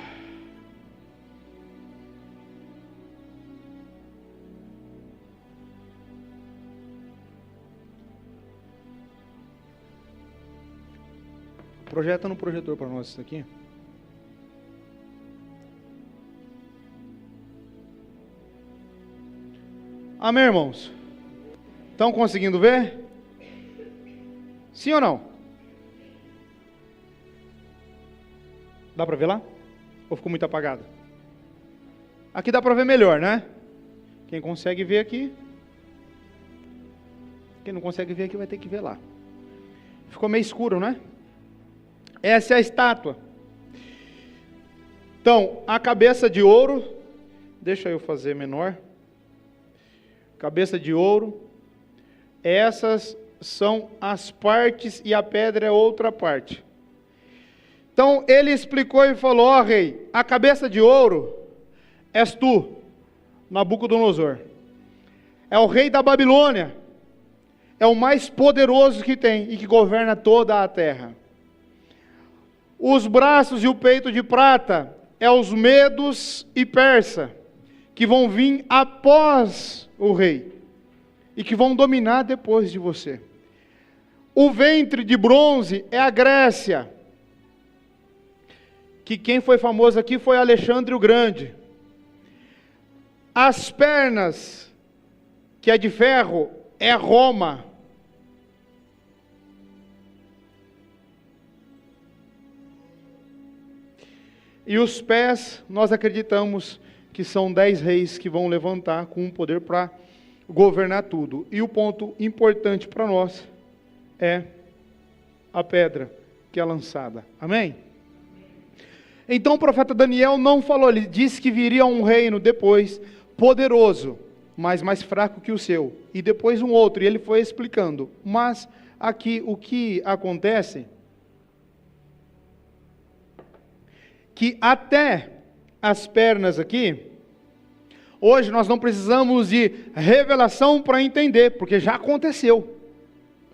[SPEAKER 1] Projeta no projetor para nós isso aqui. Amém, irmãos? Estão conseguindo ver? Sim ou não? Dá para ver lá? Ou ficou muito apagado? Aqui dá para ver melhor, né? Quem consegue ver aqui. Quem não consegue ver aqui vai ter que ver lá. Ficou meio escuro, né? Essa é a estátua. Então, a cabeça de ouro. Deixa eu fazer menor. Cabeça de ouro. Essas são as partes e a pedra é outra parte. Então ele explicou e falou: ó rei, a cabeça de ouro és tu, Nabucodonosor. É o rei da Babilônia. É o mais poderoso que tem e que governa toda a terra. Os braços e o peito de prata é os medos e persa, que vão vir após o rei e que vão dominar depois de você. O ventre de bronze é a Grécia, que quem foi famoso aqui foi Alexandre o Grande. As pernas, que é de ferro, é Roma. E os pés, nós acreditamos que são 10 reis que vão levantar com um poder para governar tudo. E o ponto importante para nós é a pedra que é lançada. Amém? Então o profeta Daniel não falou, ele disse que viria um reino depois, poderoso, mas mais fraco que o seu, e depois um outro, e ele foi explicando. Mas aqui o que acontece, que até as pernas aqui, hoje nós não precisamos de revelação para entender, porque já aconteceu,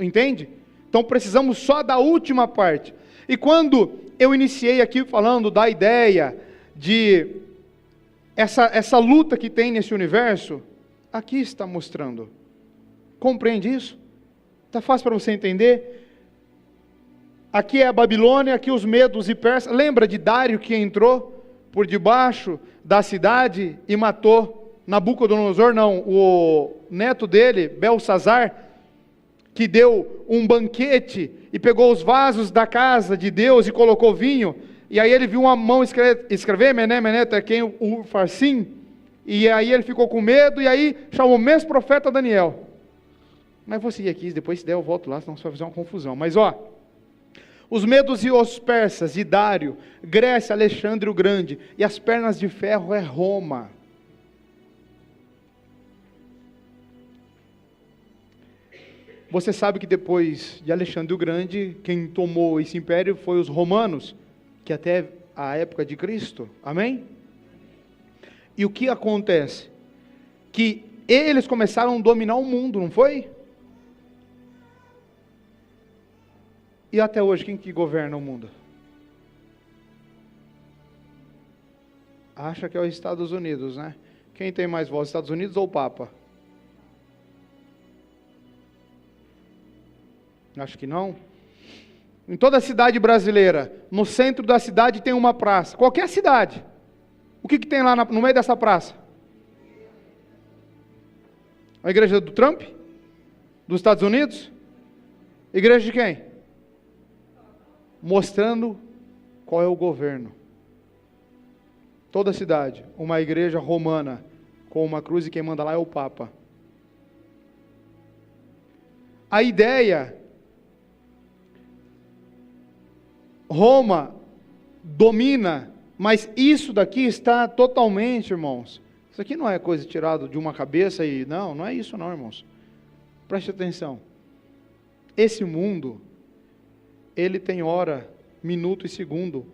[SPEAKER 1] entende? Então precisamos só da última parte. E quando eu iniciei aqui falando da ideia de essa luta que tem nesse universo, aqui está mostrando. Compreende isso? Está fácil para você entender? Aqui é a Babilônia, aqui os medos e persas. Lembra de Dário que entrou por debaixo da cidade e matou Nabucodonosor? Não, o neto dele, Belsazar, que deu um banquete e pegou os vasos da casa de Deus e colocou vinho, e aí ele viu uma mão escrever, Mené, Mené, Tequém, o Farsim, e aí ele ficou com medo, e aí chamou o mesmo profeta Daniel. Mas vou seguir aqui, depois se der eu volto lá, senão você vai fazer uma confusão. Mas ó, os medos e os persas, e Dário, Grécia, Alexandre o Grande, e as pernas de ferro é Roma. Você sabe que depois de Alexandre o Grande, quem tomou esse império foi os romanos, que até a época de Cristo, amém? E o que acontece? Que eles começaram a dominar o mundo, não foi? E até hoje, quem que governa o mundo? Acha que é os Estados Unidos, né? Quem tem mais voz, Estados Unidos ou o Papa? Acho que não. Em toda a cidade brasileira, no centro da cidade tem uma praça. Qualquer cidade. O que tem lá no meio dessa praça? A igreja do Trump? Dos Estados Unidos? Igreja de quem? Mostrando qual é o governo. Toda a cidade, uma igreja romana com uma cruz, e quem manda lá é o Papa. A ideia, Roma domina, mas isso daqui está totalmente, irmãos, Isso aqui não é coisa tirada de uma cabeça e... Não é isso não, irmãos. Preste atenção. Esse mundo, ele tem hora, minuto e segundo.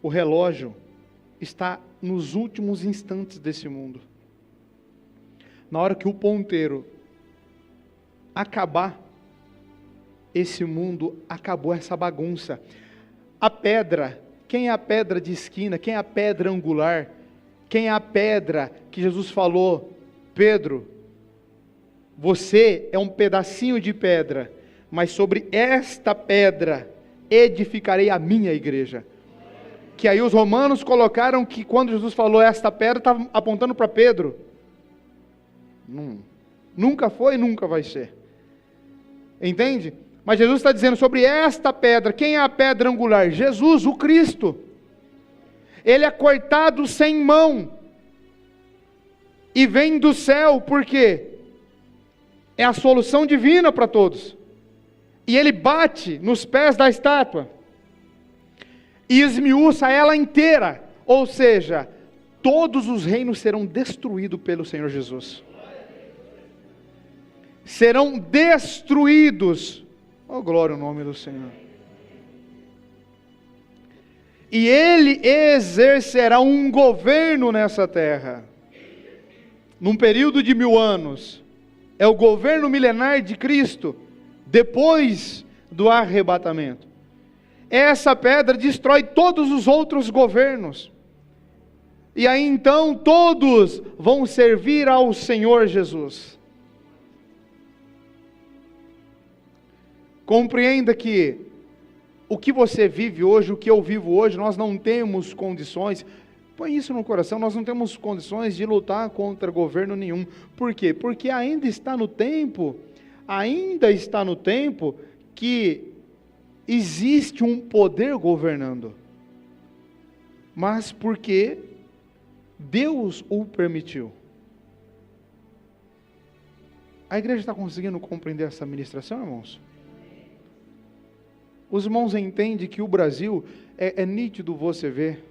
[SPEAKER 1] O relógio está nos últimos instantes desse mundo. Na hora que o ponteiro acabar, esse mundo acabou, essa bagunça. A pedra, quem é a pedra de esquina? Quem é a pedra angular? Quem é a pedra que Jesus falou? Pedro, você é um pedacinho de pedra, mas sobre esta pedra edificarei a minha igreja. Que aí os romanos colocaram que quando Jesus falou esta pedra, estava apontando para Pedro. Nunca foi e nunca vai ser. Entende? Mas Jesus está dizendo sobre esta pedra. Quem é a pedra angular? Jesus, o Cristo. Ele é cortado sem mão. E vem do céu, por quê? É a solução divina para todos. E ele bate nos pés da estátua. E esmiuça ela inteira. Ou seja, todos os reinos serão destruídos pelo Senhor Jesus. Serão destruídos. Oh, glória ao nome do Senhor. E ele exercerá um governo nessa terra. Num período de 1000 anos. É o governo milenar de Cristo. Depois do arrebatamento. Essa pedra destrói todos os outros governos. E aí então todos vão servir ao Senhor Jesus. Compreenda que o que você vive hoje, o que eu vivo hoje, nós não temos condições, põe isso no coração, nós não temos condições de lutar contra governo nenhum. Por quê? Porque ainda está no tempo que existe um poder governando. Mas porque Deus o permitiu. A igreja está conseguindo compreender essa ministração, irmãos? Os irmãos entendem que o Brasil, é nítido você ver.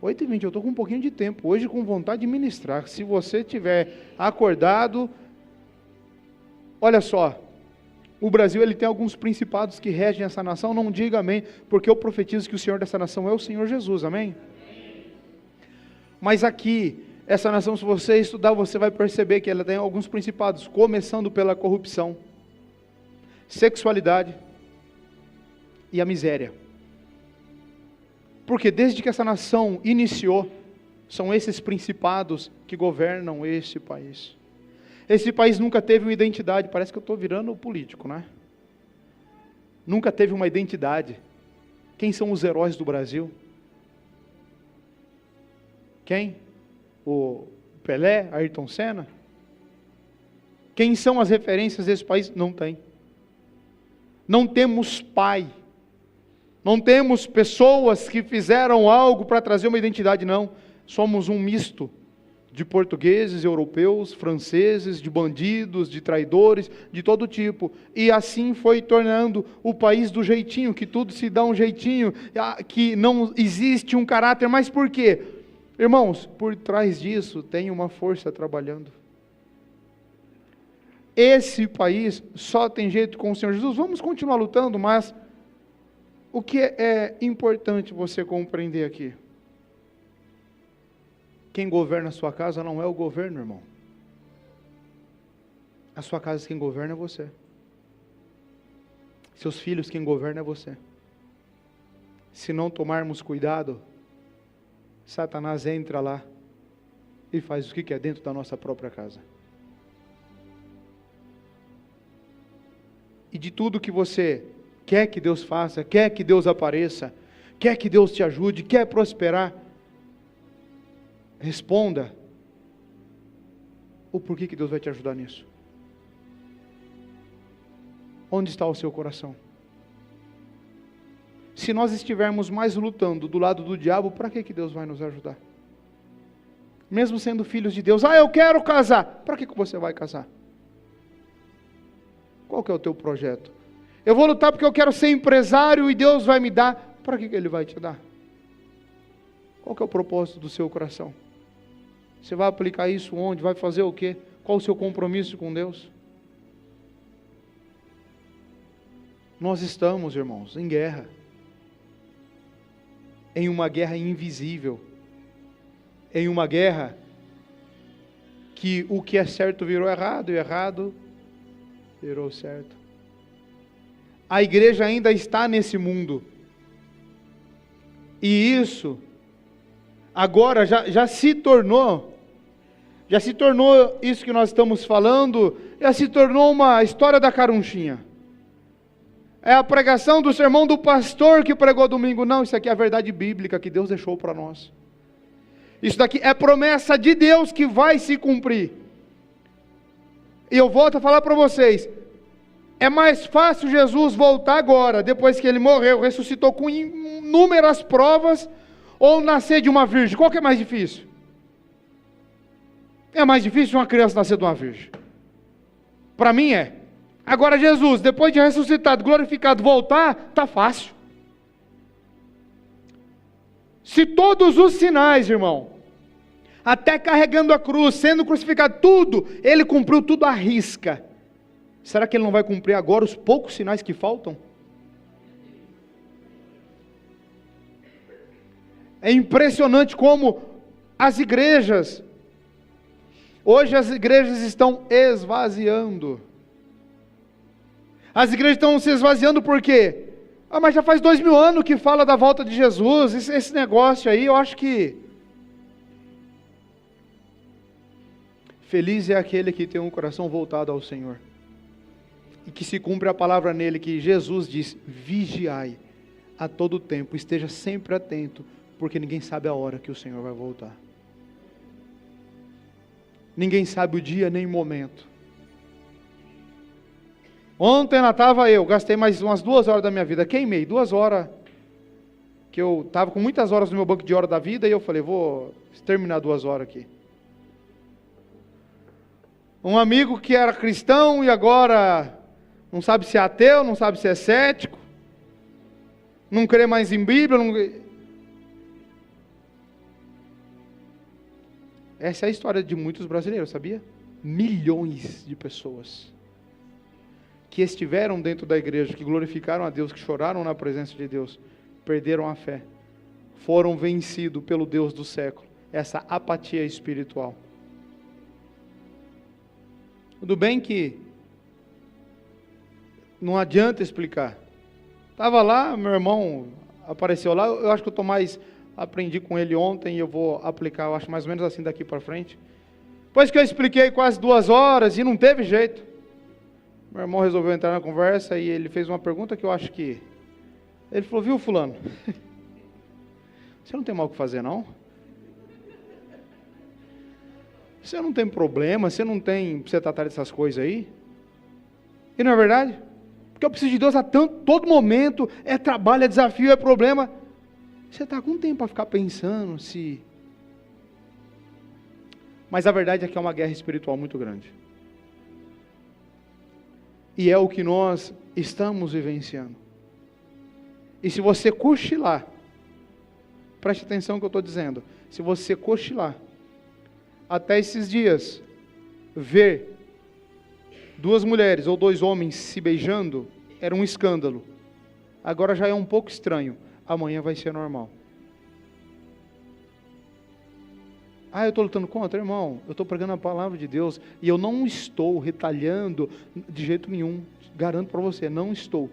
[SPEAKER 1] 8h20, eu estou com um pouquinho de tempo, hoje com vontade de ministrar. Se você tiver acordado, olha só, o Brasil ele tem alguns principados que regem essa nação, não diga amém, porque eu profetizo que o Senhor dessa nação é o Senhor Jesus, amém? Mas aqui, essa nação, se você estudar, você vai perceber que ela tem alguns principados, começando pela corrupção, sexualidade, e a miséria. Porque desde que essa nação iniciou, são esses principados que governam este país. Esse país nunca teve uma identidade, parece que eu estou virando político, né? Nunca teve uma identidade. Quem são os heróis do Brasil? Quem? O Pelé, Ayrton Senna? Quem são as referências desse país? Não tem. Não temos pai. Não temos pessoas que fizeram algo para trazer uma identidade, não. Somos um misto de portugueses, europeus, franceses, de bandidos, de traidores, de todo tipo. E assim foi tornando o país do jeitinho, que tudo se dá um jeitinho, que não existe um caráter. Mas por quê? Irmãos, por trás disso tem uma força trabalhando. Esse país só tem jeito com o Senhor Jesus. Vamos continuar lutando, mas o que é importante você compreender aqui? Quem governa a sua casa não é o governo, irmão. A sua casa quem governa é você. Seus filhos quem governa é você. Se não tomarmos cuidado, Satanás entra lá e faz o que é dentro da nossa própria casa. E de tudo que você quer que Deus faça, quer que Deus apareça, quer que Deus te ajude, quer prosperar, responda o porquê que Deus vai te ajudar nisso. Onde está o seu coração? Se nós estivermos mais lutando do lado do diabo, para que Deus vai nos ajudar? Mesmo sendo filhos de Deus, eu quero casar, para que você vai casar? Qual que é o teu projeto? Eu vou lutar porque eu quero ser empresário e Deus vai me dar, para que Ele vai te dar? Qual que é o propósito do seu coração? Você vai aplicar isso onde? Vai fazer o quê? Qual o seu compromisso com Deus? Nós estamos, irmãos, em guerra. Em uma guerra invisível. Em uma guerra que o que é certo virou errado, e errado virou certo. A igreja ainda está nesse mundo. E isso, agora já se tornou isso que nós estamos falando, já se tornou uma história da carunchinha. É a pregação do sermão do pastor que pregou domingo. Não, isso aqui é a verdade bíblica que Deus deixou para nós. Isso daqui é promessa de Deus que vai se cumprir. E eu volto a falar para vocês, é mais fácil Jesus voltar agora, depois que ele morreu, ressuscitou com inúmeras provas, ou nascer de uma virgem? Qual que é mais difícil? É mais difícil uma criança nascer de uma virgem. Para mim é. Agora Jesus, depois de ressuscitado, glorificado, voltar, está fácil. Se todos os sinais, irmão, até carregando a cruz, sendo crucificado, tudo, ele cumpriu tudo à risca. Será que ele não vai cumprir agora os poucos sinais que faltam? É impressionante como hoje as igrejas estão esvaziando. As igrejas estão se esvaziando por quê? Mas já faz 2000 anos que fala da volta de Jesus, esse negócio aí, eu acho que... Feliz é aquele que tem um coração voltado ao Senhor. E que se cumpre a palavra nele, que Jesus diz, vigiai a todo tempo, esteja sempre atento, porque ninguém sabe a hora que o Senhor vai voltar. Ninguém sabe o dia nem o momento. Ontem lá estava eu, gastei mais umas 2 horas da minha vida, queimei 2 horas, que eu estava com muitas horas no meu banco de hora da vida, e eu falei, vou terminar 2 horas aqui. Um amigo que era cristão e agora não sabe se é ateu, não sabe se é cético, não crê mais em Bíblia, Essa é a história de muitos brasileiros, sabia? Milhões de pessoas que estiveram dentro da igreja, que glorificaram a Deus, que choraram na presença de Deus, perderam a fé, foram vencidos pelo Deus do século, essa apatia espiritual. Tudo bem que não adianta explicar. Estava lá, meu irmão apareceu lá, eu acho que aprendi com ele ontem e eu vou aplicar, eu acho mais ou menos assim daqui para frente. Depois que eu expliquei quase 2 horas e não teve jeito, meu irmão resolveu entrar na conversa e ele fez uma pergunta que eu acho que... Ele falou, viu fulano, você não tem mal o que fazer não? Você não tem problema, você não tem pra você tratar dessas coisas aí? E não é verdade? Porque eu preciso de Deus a todo momento, é trabalho, é desafio, é problema. Você está com tempo para ficar pensando se... Mas a verdade é que é uma guerra espiritual muito grande. E é o que nós estamos vivenciando. E se você cochilar, preste atenção no que eu estou dizendo, se você cochilar, até esses dias, ver 2 mulheres ou 2 homens se beijando, era um escândalo. Agora já é um pouco estranho. Amanhã vai ser normal. Eu estou lutando contra, irmão. Eu estou pregando a palavra de Deus. E eu não estou retalhando de jeito nenhum. Garanto para você, não estou.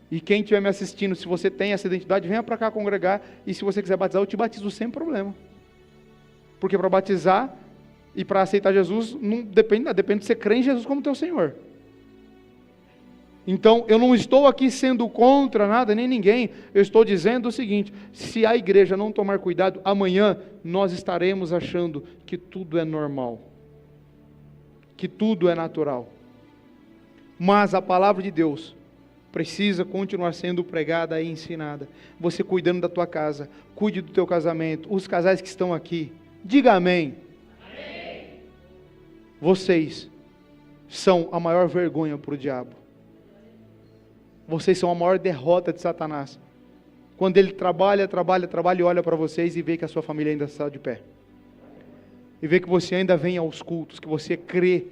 [SPEAKER 1] E quem estiver me assistindo, se você tem essa identidade, venha para cá congregar. E se você quiser batizar, eu te batizo sem problema. Porque para batizar e para aceitar Jesus, não depende de você crer em Jesus como teu Senhor. Então, eu não estou aqui sendo contra nada, nem ninguém. Eu estou dizendo o seguinte, se a igreja não tomar cuidado, amanhã nós estaremos achando que tudo é normal. Que tudo é natural. Mas a palavra de Deus precisa continuar sendo pregada e ensinada. Você cuidando da tua casa, cuide do teu casamento. Os casais que estão aqui, diga amém. Amém. Vocês são a maior vergonha para o diabo. Vocês são a maior derrota de Satanás. Quando ele trabalha e olha para vocês e vê que a sua família ainda está de pé. e ver que você ainda vem aos cultos, que você crê.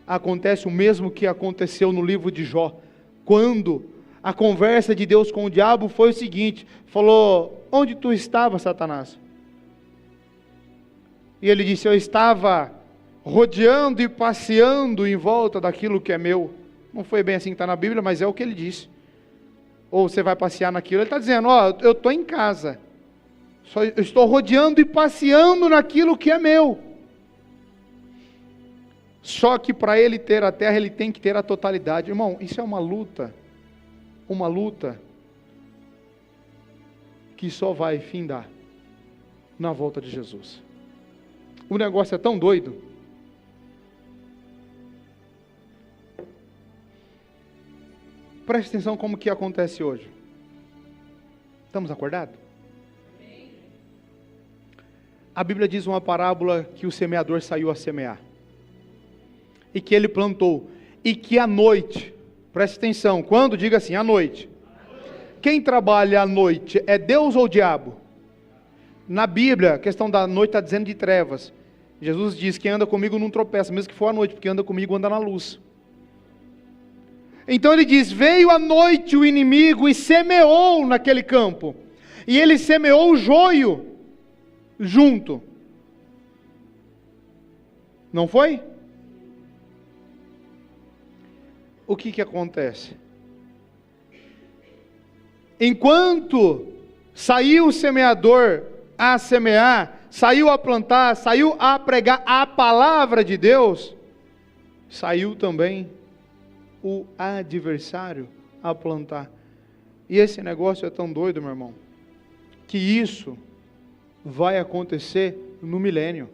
[SPEAKER 1] Acontece o mesmo que aconteceu no livro de Jó, quando a conversa de Deus com o diabo foi o seguinte, falou: onde tu estava, Satanás? E ele disse: eu estava rodeando e passeando em volta daquilo que é meu. Não foi bem assim que está na Bíblia, mas é o que ele disse. Ou você vai passear naquilo, ele está dizendo: ó, eu estou em casa, eu estou rodeando e passeando naquilo que é meu. Só que para ele ter a terra, ele tem que ter a totalidade. Irmão, isso é uma luta que só vai findar na volta de Jesus. O negócio é tão doido. Preste atenção como que acontece hoje. Estamos acordados? A Bíblia diz uma parábola que o semeador saiu a semear. E que ele plantou. E que à noite, preste atenção, quando diga assim, à noite. Quem trabalha à noite é Deus ou o diabo? Na Bíblia, a questão da noite está dizendo de trevas. Jesus diz: quem anda comigo não tropeça, mesmo que for à noite, porque anda comigo anda na luz. Então ele diz: veio à noite o inimigo e semeou naquele campo. E ele semeou o joio junto. Não foi? O que acontece? Enquanto saiu o semeador a semear, saiu a plantar, saiu a pregar a palavra de Deus, saiu também o adversário a plantar. E esse negócio é tão doido, meu irmão, que isso vai acontecer no milênio.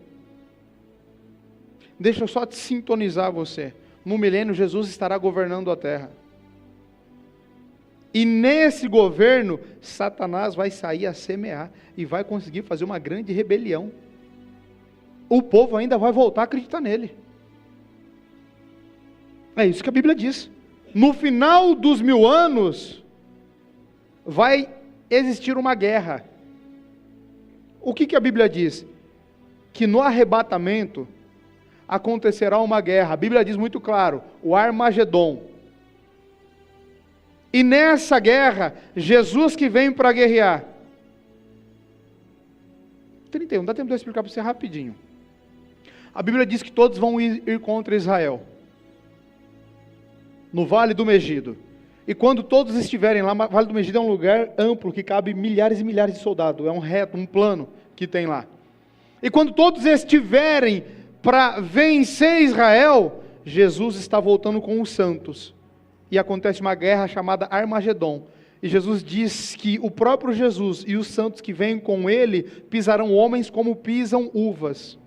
[SPEAKER 1] Deixa eu só te sintonizar você. No milênio, Jesus estará governando a terra. E nesse governo, Satanás vai sair a semear e vai conseguir fazer uma grande rebelião. O povo ainda vai voltar a acreditar nele. É isso que a Bíblia diz. No final dos 1000 anos, vai existir uma guerra. O que a Bíblia diz? Que no arrebatamento acontecerá uma guerra. A Bíblia diz muito claro, o Armagedon. E nessa guerra, Jesus que vem para guerrear. 31, dá tempo de eu explicar para você rapidinho. A Bíblia diz que todos vão ir contra Israel. No Vale do Megido. E quando todos estiverem lá, o Vale do Megido é um lugar amplo, que cabe milhares e milhares de soldados. É um reto, um plano que tem lá. E quando todos estiverem para vencer Israel, Jesus está voltando com os santos. E acontece uma guerra chamada Armagedon. E Jesus diz que o próprio Jesus e os santos que vêm com ele pisarão homens como pisam uvas.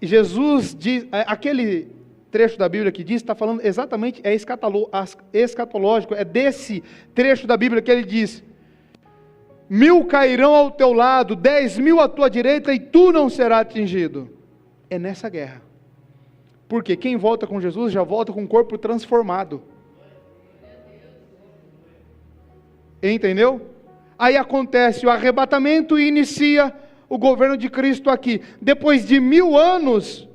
[SPEAKER 1] E Jesus diz, aquele trecho da Bíblia que diz, está falando exatamente, é escatológico, é desse trecho da Bíblia que ele diz: 1000 cairão ao teu lado, 10.000 à tua direita e tu não serás atingido. É nessa guerra. Porque quem volta com Jesus já volta com o corpo transformado. Entendeu? Aí acontece o arrebatamento e inicia o governo de Cristo aqui. Depois de 1000 anos,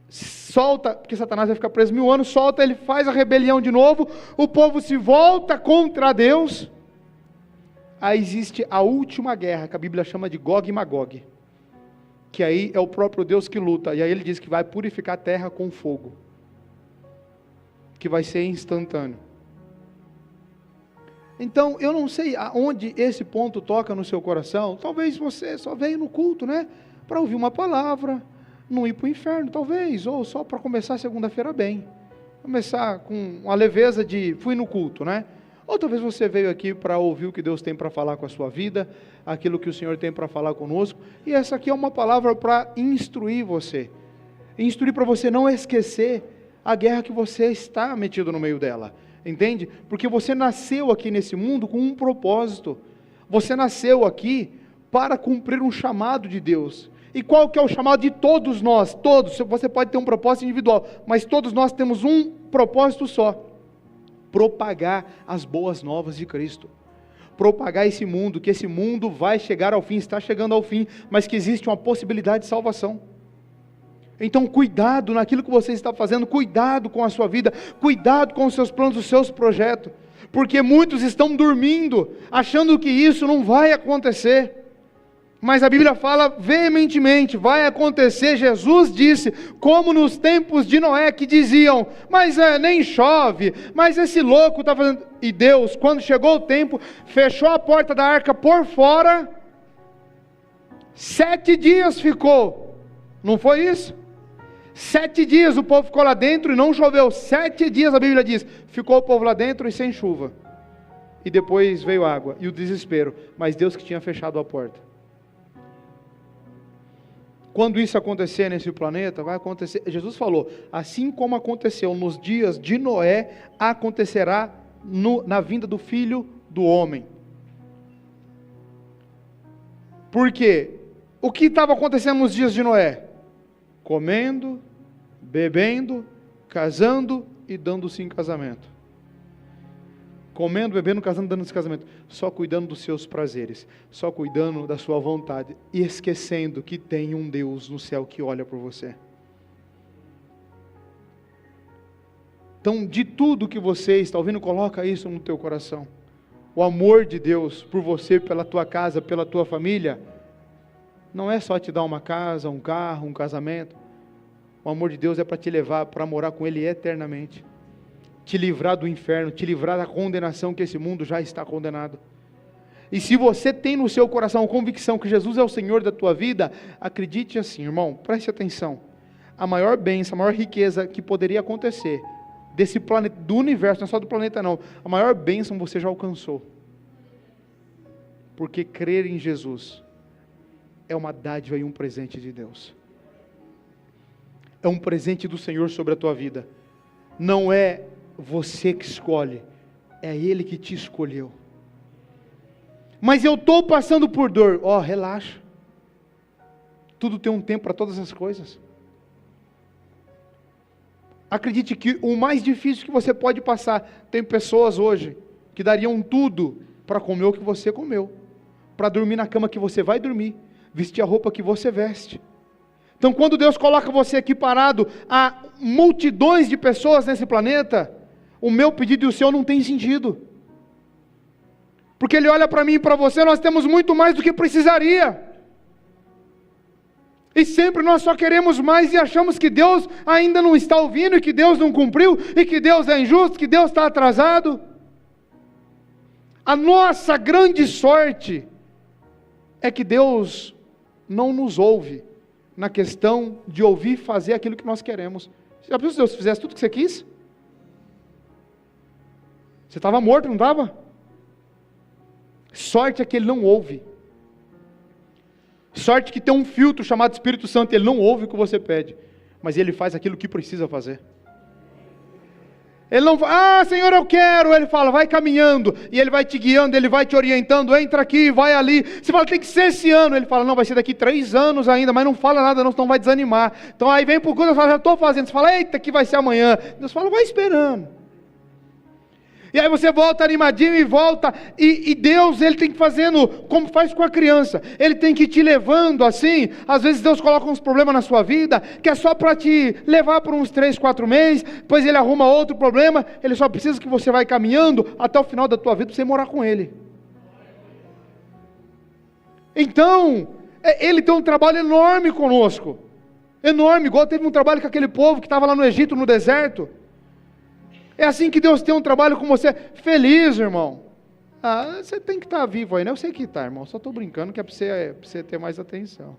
[SPEAKER 1] solta, porque Satanás vai ficar preso 1000 anos, solta, ele faz a rebelião de novo, o povo se volta contra Deus. Aí existe a última guerra, que a Bíblia chama de Gog e Magog. Que aí é o próprio Deus que luta. E aí ele diz que vai purificar a terra com fogo. Que vai ser instantâneo. Então, eu não sei aonde esse ponto toca no seu coração. Talvez você só veio no culto, né? Para ouvir uma palavra, não ir para o inferno, talvez. Ou só para começar segunda-feira bem. Começar com a leveza de fui no culto, né? Ou talvez você veio aqui para ouvir o que Deus tem para falar com a sua vida, aquilo que o Senhor tem para falar conosco, e essa aqui é uma palavra para instruir você, para você não esquecer a guerra que você está metido no meio dela, entende? Porque você nasceu aqui nesse mundo com um propósito, você nasceu aqui para cumprir um chamado de Deus. E qual que é o chamado de todos nós? Todos, você pode ter um propósito individual, mas todos nós temos um propósito só: propagar as boas novas de Cristo, propagar esse mundo, que esse mundo vai chegar ao fim, está chegando ao fim, mas que existe uma possibilidade de salvação. Então cuidado naquilo que você está fazendo, cuidado com a sua vida, cuidado com os seus planos, os seus projetos, porque muitos estão dormindo, achando que isso não vai acontecer, mas a Bíblia fala veementemente, vai acontecer. Jesus disse, como nos tempos de Noé, que diziam, mas nem chove, mas esse louco está fazendo, e Deus, quando chegou o tempo, fechou a porta da arca por fora, 7 dias ficou, não foi isso? 7 dias o povo ficou lá dentro e não choveu. 7 dias a Bíblia diz, ficou o povo lá dentro e sem chuva, e depois veio água, e o desespero, mas Deus que tinha fechado a porta. Quando isso acontecer nesse planeta, vai acontecer, Jesus falou, assim como aconteceu nos dias de Noé, acontecerá na vinda do Filho do Homem. Por quê? O que estava acontecendo nos dias de Noé? Comendo, bebendo, casando e dando-se em casamento. Comendo, bebendo, casando, dando-se em casamento. Só cuidando dos seus prazeres. Só cuidando da sua vontade. E esquecendo que tem um Deus no céu que olha por você. Então, de tudo que você está ouvindo, coloca isso no teu coração. O amor de Deus por você, pela tua casa, pela tua família, não é só te dar uma casa, um carro, um casamento. O amor de Deus é para te levar, para morar com Ele eternamente. Te livrar do inferno, te livrar da condenação que esse mundo já está condenado. E se você tem no seu coração a convicção que Jesus é o Senhor da tua vida, acredite assim, irmão, preste atenção. A maior bênção, a maior riqueza que poderia acontecer desse planeta, do universo, não é só do planeta não, a maior bênção você já alcançou. Porque crer em Jesus é uma dádiva e um presente de Deus. É um presente do Senhor sobre a tua vida. Não é você que escolhe, é Ele que te escolheu. Mas eu estou passando por dor. Relaxa. Tudo tem um tempo para todas as coisas. Acredite que o mais difícil que você pode passar, tem pessoas hoje que dariam tudo para comer o que você comeu, para dormir na cama que você vai dormir, vestir a roupa que você veste. Então quando Deus coloca você aqui parado, há multidões de pessoas nesse planeta, o meu pedido e o seu não tem sentido. Porque Ele olha para mim e para você, nós temos muito mais do que precisaria. E sempre nós só queremos mais e achamos que Deus ainda não está ouvindo, e que Deus não cumpriu, e que Deus é injusto, que Deus está atrasado. A nossa grande sorte é que Deus não nos ouve na questão de ouvir e fazer aquilo que nós queremos. Já pensou se Deus fizesse tudo o que você quis? Você estava morto, não estava? Sorte é que Ele não ouve. Sorte que tem um filtro chamado Espírito Santo, Ele não ouve o que você pede, mas Ele faz aquilo que precisa fazer. Ele não fala, Senhor, eu quero. Ele fala, vai caminhando, e Ele vai te guiando, Ele vai te orientando, entra aqui, vai ali. Você fala, tem que ser esse ano. Ele fala, não, vai ser daqui 3 anos ainda, mas não fala nada, não, senão vai desanimar. Então aí vem por conta, fala, já estou fazendo. Você fala, eita, que vai ser amanhã. Deus fala, vai esperando. E aí você volta animadinho e volta, e Deus, Ele tem que fazendo, como faz com a criança, Ele tem que te levando assim. Às vezes Deus coloca uns problemas na sua vida, que é só para te levar por uns 3, 4 meses, depois Ele arruma outro problema, Ele só precisa que você vai caminhando até o final da tua vida para você morar com Ele. Então, Ele tem um trabalho enorme conosco, enorme, igual teve um trabalho com aquele povo que estava lá no Egito, no deserto. É assim que Deus tem um trabalho com você. Feliz, irmão. Você tem que estar vivo aí, né? Eu sei que está, irmão. Só estou brincando que é para você ter mais atenção.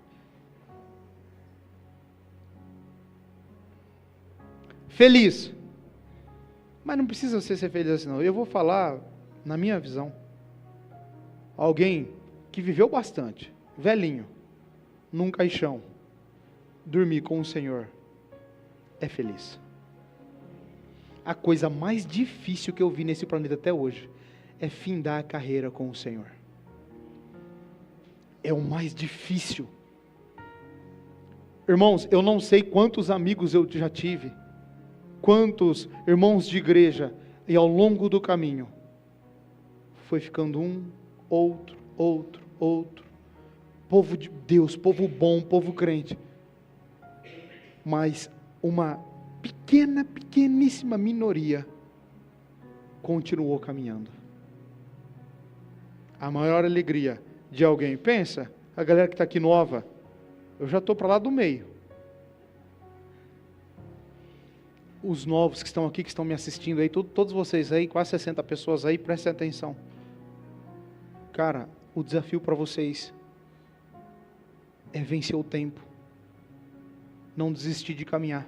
[SPEAKER 1] Feliz. Mas não precisa você ser feliz assim, não. Eu vou falar, na minha visão, alguém que viveu bastante, velhinho, num caixão, dormir com o Senhor, é feliz. A coisa mais difícil que eu vi nesse planeta até hoje é findar a carreira com o Senhor. É o mais difícil. Irmãos, eu não sei quantos amigos eu já tive, quantos irmãos de igreja, e ao longo do caminho, foi ficando um outro. Povo de Deus, povo bom, povo crente. Mas uma pequeníssima minoria continuou caminhando. A maior alegria de alguém, pensa, a galera que está aqui nova, eu já estou para lá do meio. Os novos que estão aqui, que estão me assistindo aí, todos vocês aí, quase 60 pessoas aí, prestem atenção. Cara, o desafio para vocês é vencer o tempo. Não desistir de caminhar.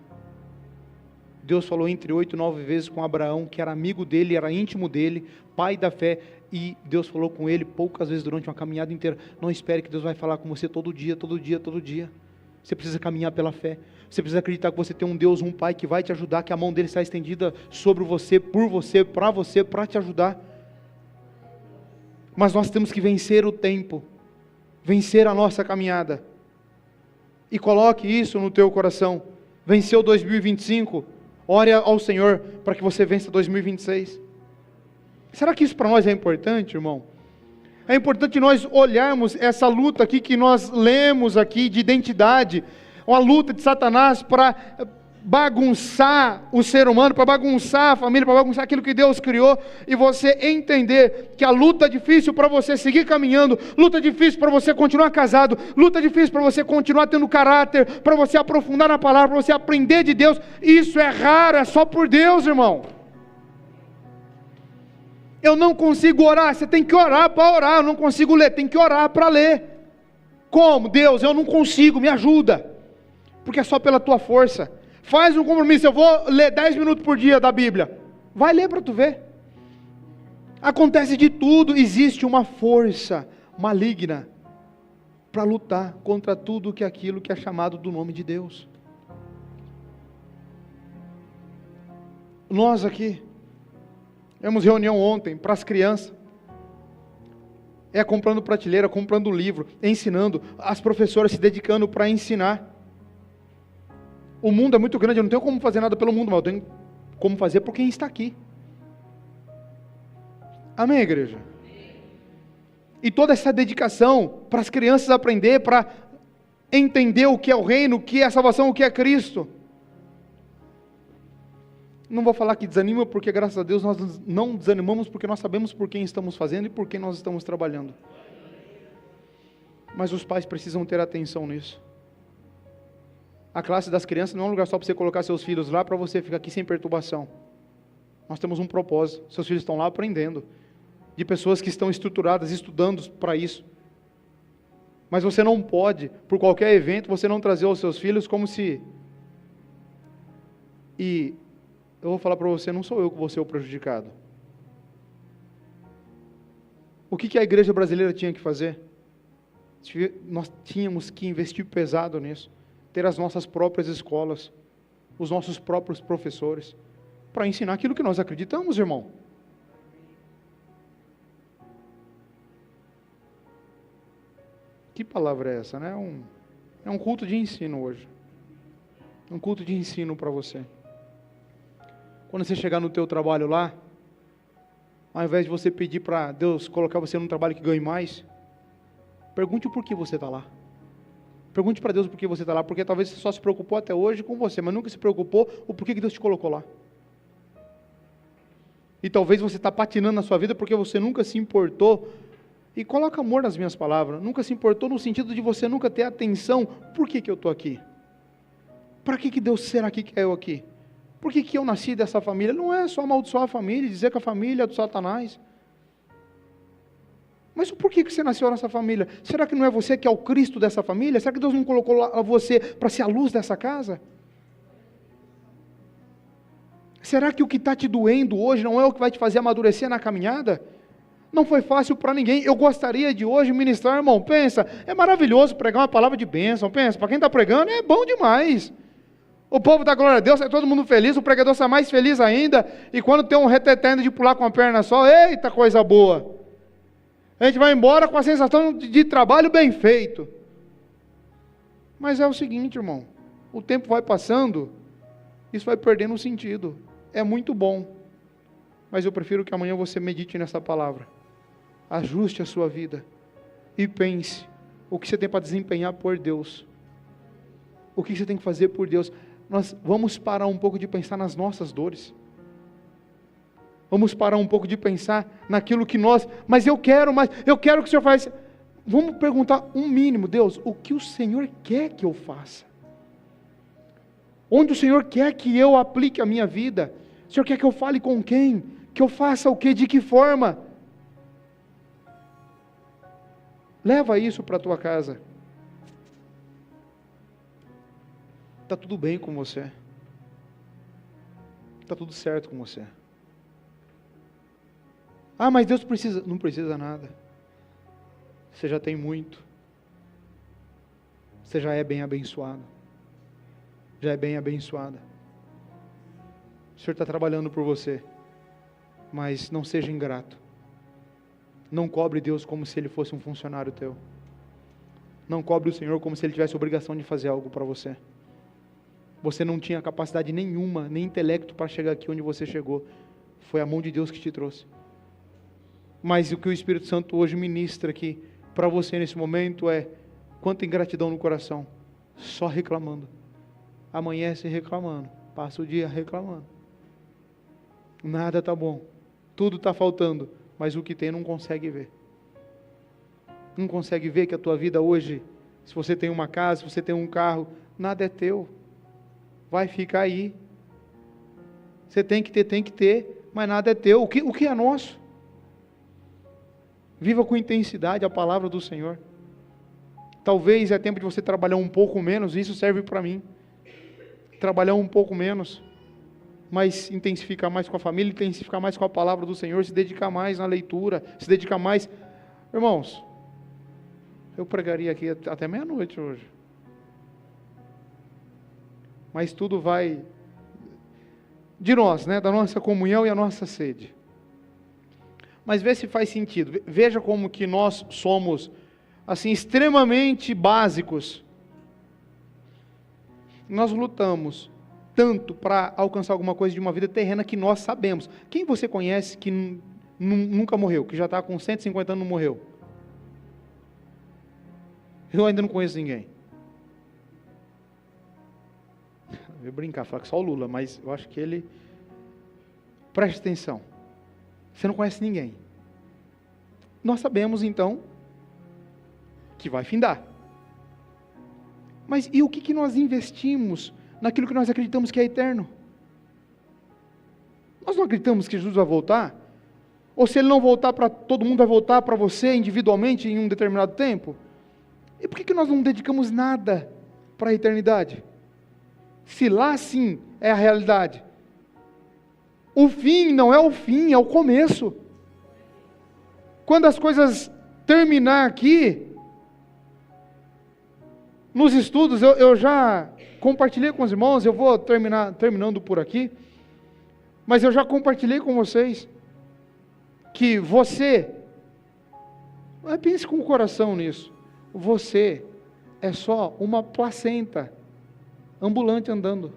[SPEAKER 1] Deus falou entre 8 e 9 vezes com Abraão, que era amigo dele, era íntimo dele, pai da fé, e Deus falou com ele poucas vezes durante uma caminhada inteira. Não espere que Deus vai falar com você todo dia. Você precisa caminhar pela fé. Você precisa acreditar que você tem um Deus, um Pai que vai te ajudar, que a mão dele está estendida sobre você, por você, para te ajudar. Mas nós temos que vencer o tempo, vencer a nossa caminhada. E coloque isso no teu coração. Venceu 2025, ore ao Senhor para que você vença 2026. Será que isso para nós é importante, irmão? É importante nós olharmos essa luta aqui que nós lemos aqui de identidade, uma luta de Satanás para bagunçar o ser humano, para bagunçar a família, para bagunçar aquilo que Deus criou, e você entender que a luta é difícil para você seguir caminhando, luta é difícil para você continuar casado, luta é difícil para você continuar tendo caráter, para você aprofundar na palavra, para você aprender de Deus. Isso é raro, é só por Deus, irmão. Eu não consigo orar, você tem que orar para orar. Eu não consigo ler, tem que orar para ler. Como? Deus, eu não consigo, me ajuda. Porque é só pela tua força. Faz um compromisso, eu vou ler 10 minutos por dia da Bíblia. Vai ler para tu ver. Acontece de tudo, existe uma força maligna para lutar contra tudo que aquilo que é chamado do nome de Deus. Nós aqui tivemos reunião ontem para as crianças. É comprando prateleira, comprando livro, ensinando, as professoras se dedicando para ensinar. O mundo é muito grande, eu não tenho como fazer nada pelo mundo, mas eu tenho como fazer por quem está aqui. Amém, igreja? E toda essa dedicação para as crianças aprender, para entender o que é o reino, o que é a salvação, o que é Cristo. Não vou falar que desanima, porque graças a Deus nós não desanimamos, porque nós sabemos por quem estamos fazendo e por quem nós estamos trabalhando. Mas os pais precisam ter atenção nisso. A classe das crianças não é um lugar só para você colocar seus filhos lá, para você ficar aqui sem perturbação. Nós temos um propósito, seus filhos estão lá aprendendo, de pessoas que estão estruturadas, estudando para isso. Mas você não pode, por qualquer evento, você não trazer os seus filhos como se... E eu vou falar para você, não sou eu que vou ser o prejudicado. O que a igreja brasileira tinha que fazer? Nós tínhamos que investir pesado nisso. Ter as nossas próprias escolas, os nossos próprios professores, para ensinar aquilo que nós acreditamos, irmão. Que palavra é essa, né? É um culto de ensino hoje. Um culto de ensino para você. Quando você chegar no teu trabalho lá, ao invés de você pedir para Deus colocar você num trabalho que ganhe mais, pergunte o porquê você está lá. Pergunte para Deus por que você está lá, porque talvez você só se preocupou até hoje com você, mas nunca se preocupou o porquê que Deus te colocou lá. E talvez você está patinando na sua vida porque você nunca se importou, e coloca amor nas minhas palavras, nunca se importou no sentido de você nunca ter atenção, por que eu estou aqui? Para que Deus será que quer eu aqui? Por que eu nasci dessa família? Não é só amaldiçoar a família, dizer que a família é do Satanás. Mas por que você nasceu nessa família? Será que não é você que é o Cristo dessa família? Será que Deus não colocou lá você para ser a luz dessa casa? Será que o que está te doendo hoje não é o que vai te fazer amadurecer na caminhada? Não foi fácil para ninguém. Eu gostaria de hoje ministrar, irmão, pensa, é maravilhoso pregar uma palavra de bênção, pensa, para quem está pregando é bom demais. O povo dá glória a Deus, sai todo mundo feliz, o pregador sai mais feliz ainda, e quando tem um retetendo de pular com a perna só, eita coisa boa. A gente vai embora com a sensação de trabalho bem feito. Mas é o seguinte, irmão, o tempo vai passando, isso vai perdendo o sentido. É muito bom, mas eu prefiro que amanhã você medite nessa palavra. ajuste a sua vida e pense o que você tem para desempenhar por Deus. O que você tem que fazer por Deus. Nós vamos parar um pouco de pensar nas nossas dores. Vamos parar um pouco de pensar naquilo que mas eu quero que o Senhor faça. Vamos perguntar um mínimo, Deus, o que o Senhor quer que eu faça? Onde o Senhor quer que eu aplique a minha vida? O Senhor quer que eu fale com quem? Que eu faça o que? De que forma? Leva isso para a tua casa. Está tudo bem com você. Está tudo certo com você. Ah, mas Deus precisa. Não precisa nada. Você já tem muito. Você já é bem abençoado. Já é bem abençoada. O Senhor está trabalhando por você. Mas não seja ingrato. Não cobre Deus como se Ele fosse um funcionário teu. Não cobre o Senhor como se Ele tivesse obrigação de fazer algo para você. Você não tinha capacidade nenhuma, nem intelecto para chegar aqui onde você chegou. Foi a mão de Deus que te trouxe. Mas o que o Espírito Santo hoje ministra aqui para você nesse momento é quanta ingratidão no coração. Só reclamando. Amanhece reclamando. Passa o dia reclamando. Nada está bom. Tudo está faltando. Mas o que tem não consegue ver. Não consegue ver que a tua vida hoje, se você tem uma casa, se você tem um carro, nada é teu. Vai ficar aí. Você tem que ter, mas nada é teu. O que é nosso? Viva com intensidade a palavra do Senhor. Talvez é tempo de você trabalhar um pouco menos, isso serve para mim. Trabalhar um pouco menos, mas intensificar mais com a família, intensificar mais com a palavra do Senhor, se dedicar mais na leitura, se dedicar mais. Irmãos, eu pregaria aqui até meia-noite hoje. Mas tudo vai de nós, né? Da nossa comunhão e a nossa sede. Mas vê se faz sentido. Veja como que nós somos, assim, extremamente básicos. Nós lutamos tanto para alcançar alguma coisa de uma vida terrena que nós sabemos. Quem você conhece que nunca morreu, que já está com 150 anos e não morreu? Eu ainda não conheço ninguém. Eu ia brincar, falar que só o Lula, mas eu acho que ele... Preste atenção. Você não conhece ninguém. Nós sabemos, então, que vai findar. Mas e o que nós investimos naquilo que nós acreditamos que é eterno? Nós não acreditamos que Jesus vai voltar? Ou se Ele não voltar para todo mundo, vai voltar para você individualmente em um determinado tempo? E por que nós não dedicamos nada para a eternidade? Se lá sim é a realidade. O fim não é o fim, é o começo. Quando as coisas terminar aqui, nos estudos, eu já compartilhei com os irmãos, eu vou terminando por aqui, mas eu já compartilhei com vocês, que você, pense com o coração nisso, você é só uma placenta, ambulante andando.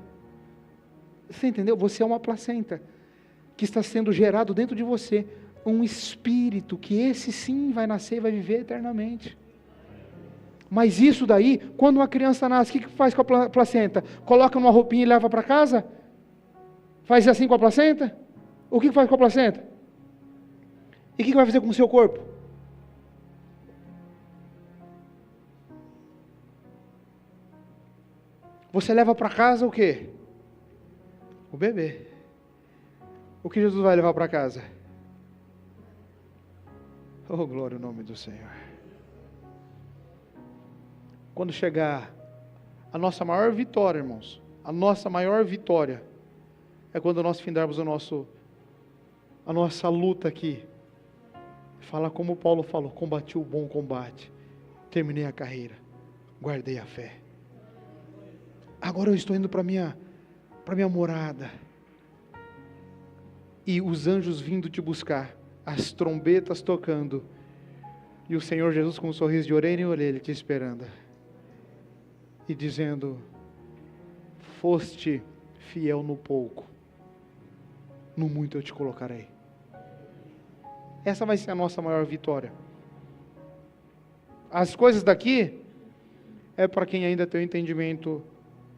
[SPEAKER 1] Você entendeu? Você é uma placenta, que está sendo gerado dentro de você, um espírito, que esse sim vai nascer e vai viver eternamente. Mas isso daí, quando uma criança nasce, o que faz com a placenta? Coloca numa roupinha e leva para casa? Faz assim com a placenta? O que faz com a placenta? E o que vai fazer com o seu corpo? Você leva para casa o quê? O bebê. O que Jesus vai levar para casa? Oh, glória ao nome do Senhor. Quando chegar a nossa maior vitória, irmãos, a nossa maior vitória é quando nós findarmos a nossa luta aqui. Fala como Paulo falou: combati o bom combate, terminei a carreira, guardei a fé. Agora eu estou indo para minha morada. E os anjos vindo te buscar, as trombetas tocando, e o Senhor Jesus com um sorriso de orelha em orelha te esperando, e dizendo: foste fiel no pouco, no muito eu te colocarei. essa vai ser a nossa maior vitória. As coisas daqui é para quem ainda tem o entendimento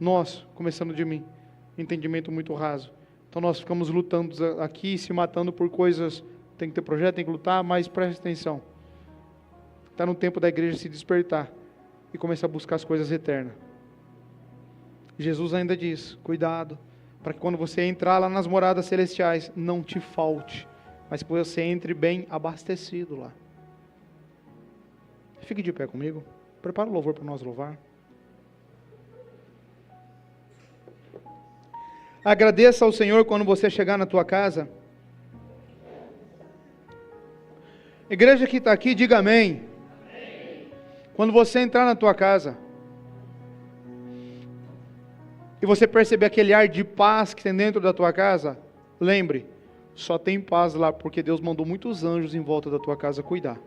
[SPEAKER 1] nosso, começando de mim, entendimento muito raso. Então nós ficamos lutando aqui, se matando por coisas, tem que ter projeto, tem que lutar, mas preste atenção. Está no tempo da igreja se despertar e começar a buscar as coisas eternas. Jesus ainda diz, cuidado, para que quando você entrar lá nas moradas celestiais, não te falte, mas que você entre bem abastecido lá. Fique de pé comigo, prepara o louvor para nós louvar. Agradeça ao Senhor quando você chegar na tua casa. Igreja que está aqui, diga amém. Amém. Quando você entrar na tua casa e você perceber aquele ar de paz que tem dentro da tua casa, lembre, só tem paz lá porque Deus mandou muitos anjos em volta da tua casa cuidar.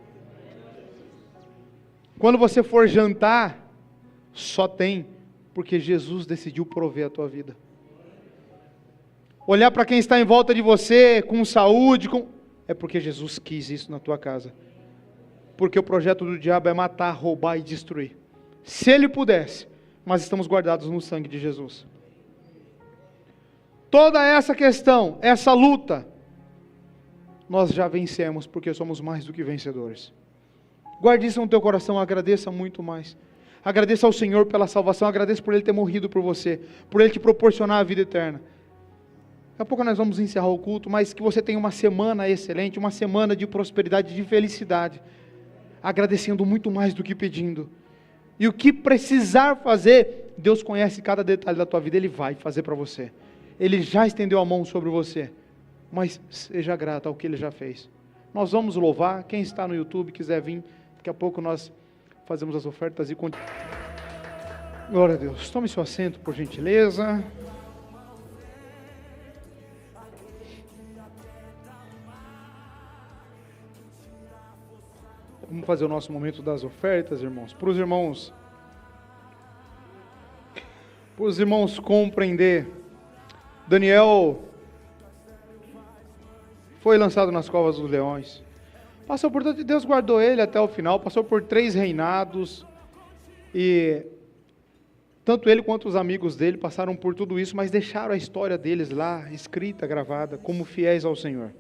[SPEAKER 1] Quando você for jantar, só tem porque Jesus decidiu prover a tua vida. Olhar para quem está em volta de você, com saúde, é porque Jesus quis isso na tua casa. Porque o projeto do diabo é matar, roubar e destruir. Se ele pudesse, mas estamos guardados no sangue de Jesus. Toda essa questão, essa luta, nós já vencemos, porque somos mais do que vencedores. Guarde isso no teu coração, agradeça muito mais. Agradeça ao Senhor pela salvação, agradeça por Ele ter morrido por você, por Ele te proporcionar a vida eterna. Daqui a pouco nós vamos encerrar o culto, mas que você tenha uma semana excelente, uma semana de prosperidade, de felicidade, agradecendo muito mais do que pedindo. E o que precisar fazer, Deus conhece cada detalhe da tua vida, Ele vai fazer para você. Ele já estendeu a mão sobre você, mas seja grato ao que Ele já fez. Nós vamos louvar, quem está no YouTube quiser vir, daqui a pouco nós fazemos as ofertas e continuamos. Glória a Deus, tome seu assento por gentileza. Vamos fazer o nosso momento das ofertas, irmãos. Para os irmãos compreender, Daniel foi lançado nas covas dos leões. Passou por tudo, Deus guardou ele até o final, passou por 3 reinados, e tanto ele quanto os amigos dele passaram por tudo isso, mas deixaram a história deles lá, escrita, gravada, como fiéis ao Senhor.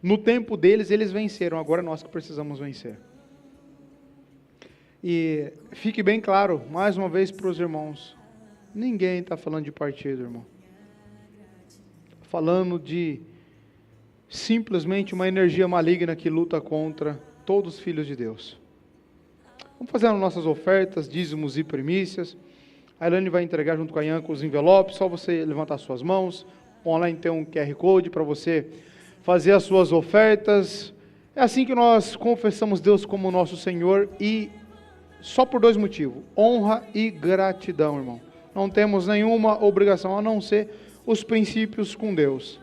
[SPEAKER 1] No tempo deles, eles venceram, agora nós que precisamos vencer. E fique bem claro, mais uma vez para os irmãos, ninguém está falando de partido, irmão. Falando de simplesmente uma energia maligna que luta contra todos os filhos de Deus. Vamos fazer as nossas ofertas, dízimos e primícias. A Elaine vai entregar junto com a Ianca os envelopes, só você levantar suas mãos. Online tem um QR Code para você fazer as suas ofertas. É assim que nós confessamos Deus como nosso Senhor, e só por 2 motivos, honra e gratidão, irmão. Não temos nenhuma obrigação a não ser os princípios com Deus.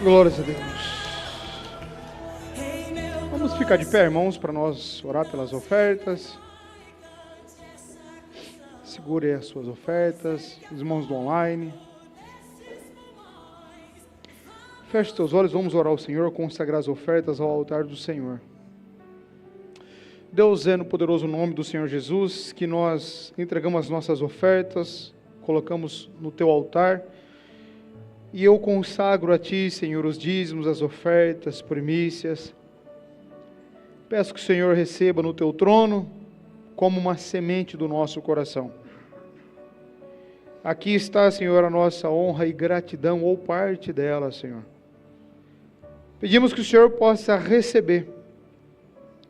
[SPEAKER 1] Glórias a Deus. Vamos ficar de pé, irmãos, para nós orar pelas ofertas. Segure as suas ofertas, os irmãos do online. Feche teus olhos, vamos orar ao Senhor, consagrar as ofertas ao altar do Senhor. Deus, é no poderoso nome do Senhor Jesus que nós entregamos as nossas ofertas, colocamos no teu altar, e eu consagro a ti, Senhor, os dízimos, as ofertas, primícias. Peço que o Senhor receba no teu trono como uma semente do nosso coração. Aqui está, Senhor, a nossa honra e gratidão, ou parte dela, Senhor. Pedimos que o Senhor possa receber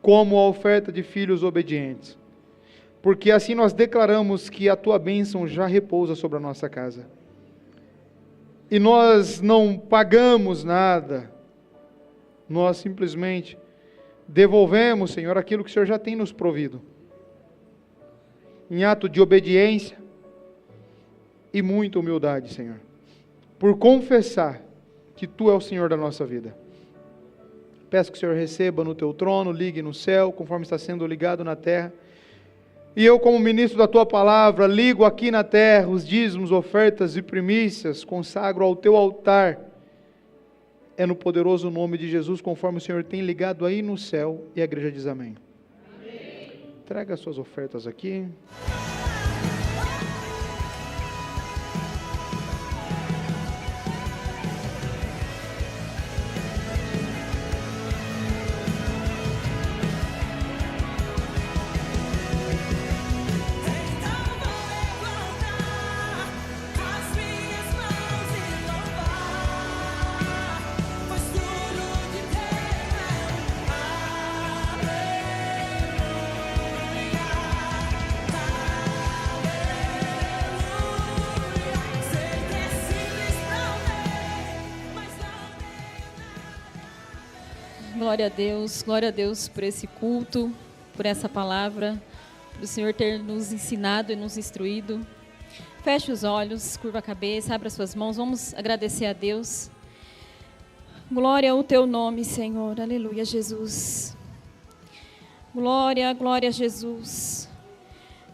[SPEAKER 1] como a oferta de filhos obedientes, porque assim nós declaramos que a tua bênção já repousa sobre a nossa casa. E nós não pagamos nada, nós simplesmente devolvemos, Senhor, aquilo que o Senhor já tem nos provido, em ato de obediência e muita humildade, Senhor, por confessar que Tu é o Senhor da nossa vida. Peço que o Senhor receba no Teu trono, ligue no céu, conforme está sendo ligado na terra. E eu, como ministro da Tua palavra, ligo aqui na terra os dízimos, ofertas e primícias, consagro ao Teu altar. É no poderoso nome de Jesus, conforme o Senhor tem ligado aí no céu, e a igreja diz amém. Amém. Traga as suas ofertas aqui.
[SPEAKER 2] Glória a Deus por esse culto, por essa palavra, por o Senhor ter nos ensinado e nos instruído. Feche os olhos, curva a cabeça, abra suas mãos, vamos agradecer a Deus. Glória ao teu nome, Senhor, aleluia, Jesus. Glória a Jesus.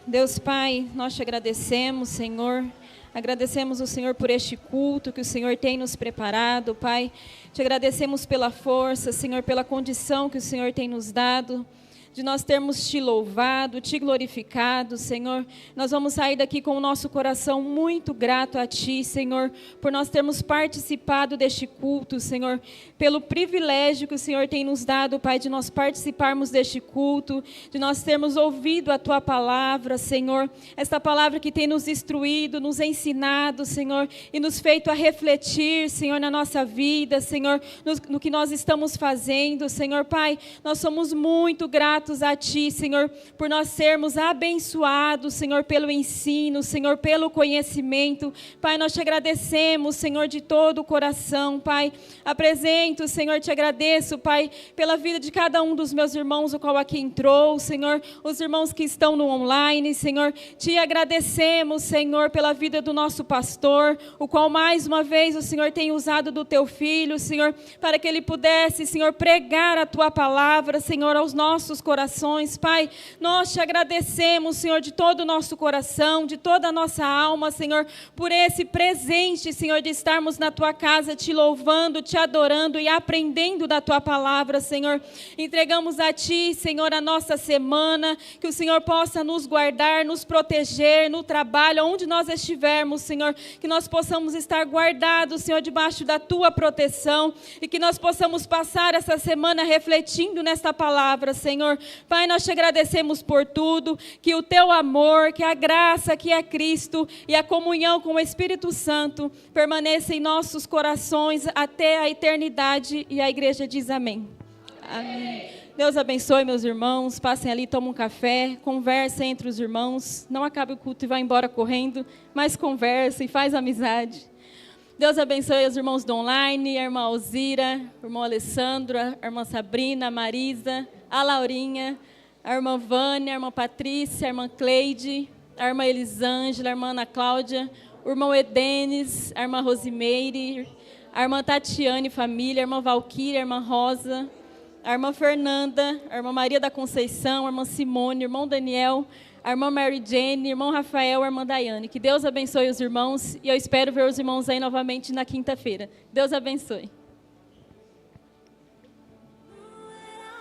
[SPEAKER 2] Deus Pai, nós te agradecemos, Senhor. Agradecemos o Senhor por este culto que o Senhor tem nos preparado, Pai. Te agradecemos pela força, Senhor, pela condição que o Senhor tem nos dado, de nós termos te louvado, te glorificado, Senhor. Nós vamos sair daqui com o nosso coração muito grato a Ti, Senhor, por nós termos participado deste culto, Senhor, pelo privilégio que o Senhor tem nos dado, Pai, de nós participarmos deste culto, de nós termos ouvido a Tua palavra, Senhor, esta palavra que tem nos instruído, nos ensinado, Senhor, e nos feito a refletir, Senhor, na nossa vida, Senhor, no que nós estamos fazendo, Senhor, Pai, nós somos muito gratos a Ti, Senhor, por nós sermos abençoados, Senhor, pelo ensino, Senhor, pelo conhecimento. Pai, nós te agradecemos, Senhor, de todo o coração, Pai. Apresento, Senhor, te agradeço, Pai, pela vida de cada um dos meus irmãos, o qual aqui entrou, Senhor, os irmãos que estão no online, Senhor. Te agradecemos, Senhor, pela vida do nosso pastor, o qual mais uma vez o Senhor tem usado do Teu Filho, Senhor, para que ele pudesse, Senhor, pregar a Tua palavra, Senhor, aos nossos corações, Pai. Nós te agradecemos, Senhor, de todo o nosso coração, de toda a nossa alma, Senhor, por esse presente, Senhor, de estarmos na Tua casa, te louvando, te adorando e aprendendo da Tua palavra, Senhor. Entregamos a Ti, Senhor, a nossa semana, que o Senhor possa nos guardar, nos proteger no trabalho, onde nós estivermos, Senhor, que nós possamos estar guardados, Senhor, debaixo da Tua proteção e que nós possamos passar essa semana refletindo nesta palavra, Senhor. Pai, nós te agradecemos por tudo, que o Teu amor, que a graça que é Cristo e a comunhão com o Espírito Santo permaneça em nossos corações até a eternidade, e a igreja diz amém. Amém. Deus abençoe meus irmãos, passem ali, tomem um café, conversem entre os irmãos, não acabe o culto e vá embora correndo, mas conversem, faz amizade. Deus abençoe os irmãos do online, a irmã Alzira, o irmão Alessandro, a irmã Sabrina, a Marisa, a Laurinha, a irmã Vânia, a irmã Patrícia, a irmã Cleide, a irmã Elisângela, a irmã Ana Cláudia, o irmão Edenes, a irmã Rosimeire, a irmã Tatiane, família, a irmã Valquíria, a irmã Rosa, a irmã Fernanda, a irmã Maria da Conceição, a irmã Simone, o irmão Daniel, a irmã Mary Jane, o irmão Rafael, a irmã Daiane. Que Deus abençoe os irmãos e eu espero ver os irmãos aí novamente na quinta-feira. Deus abençoe.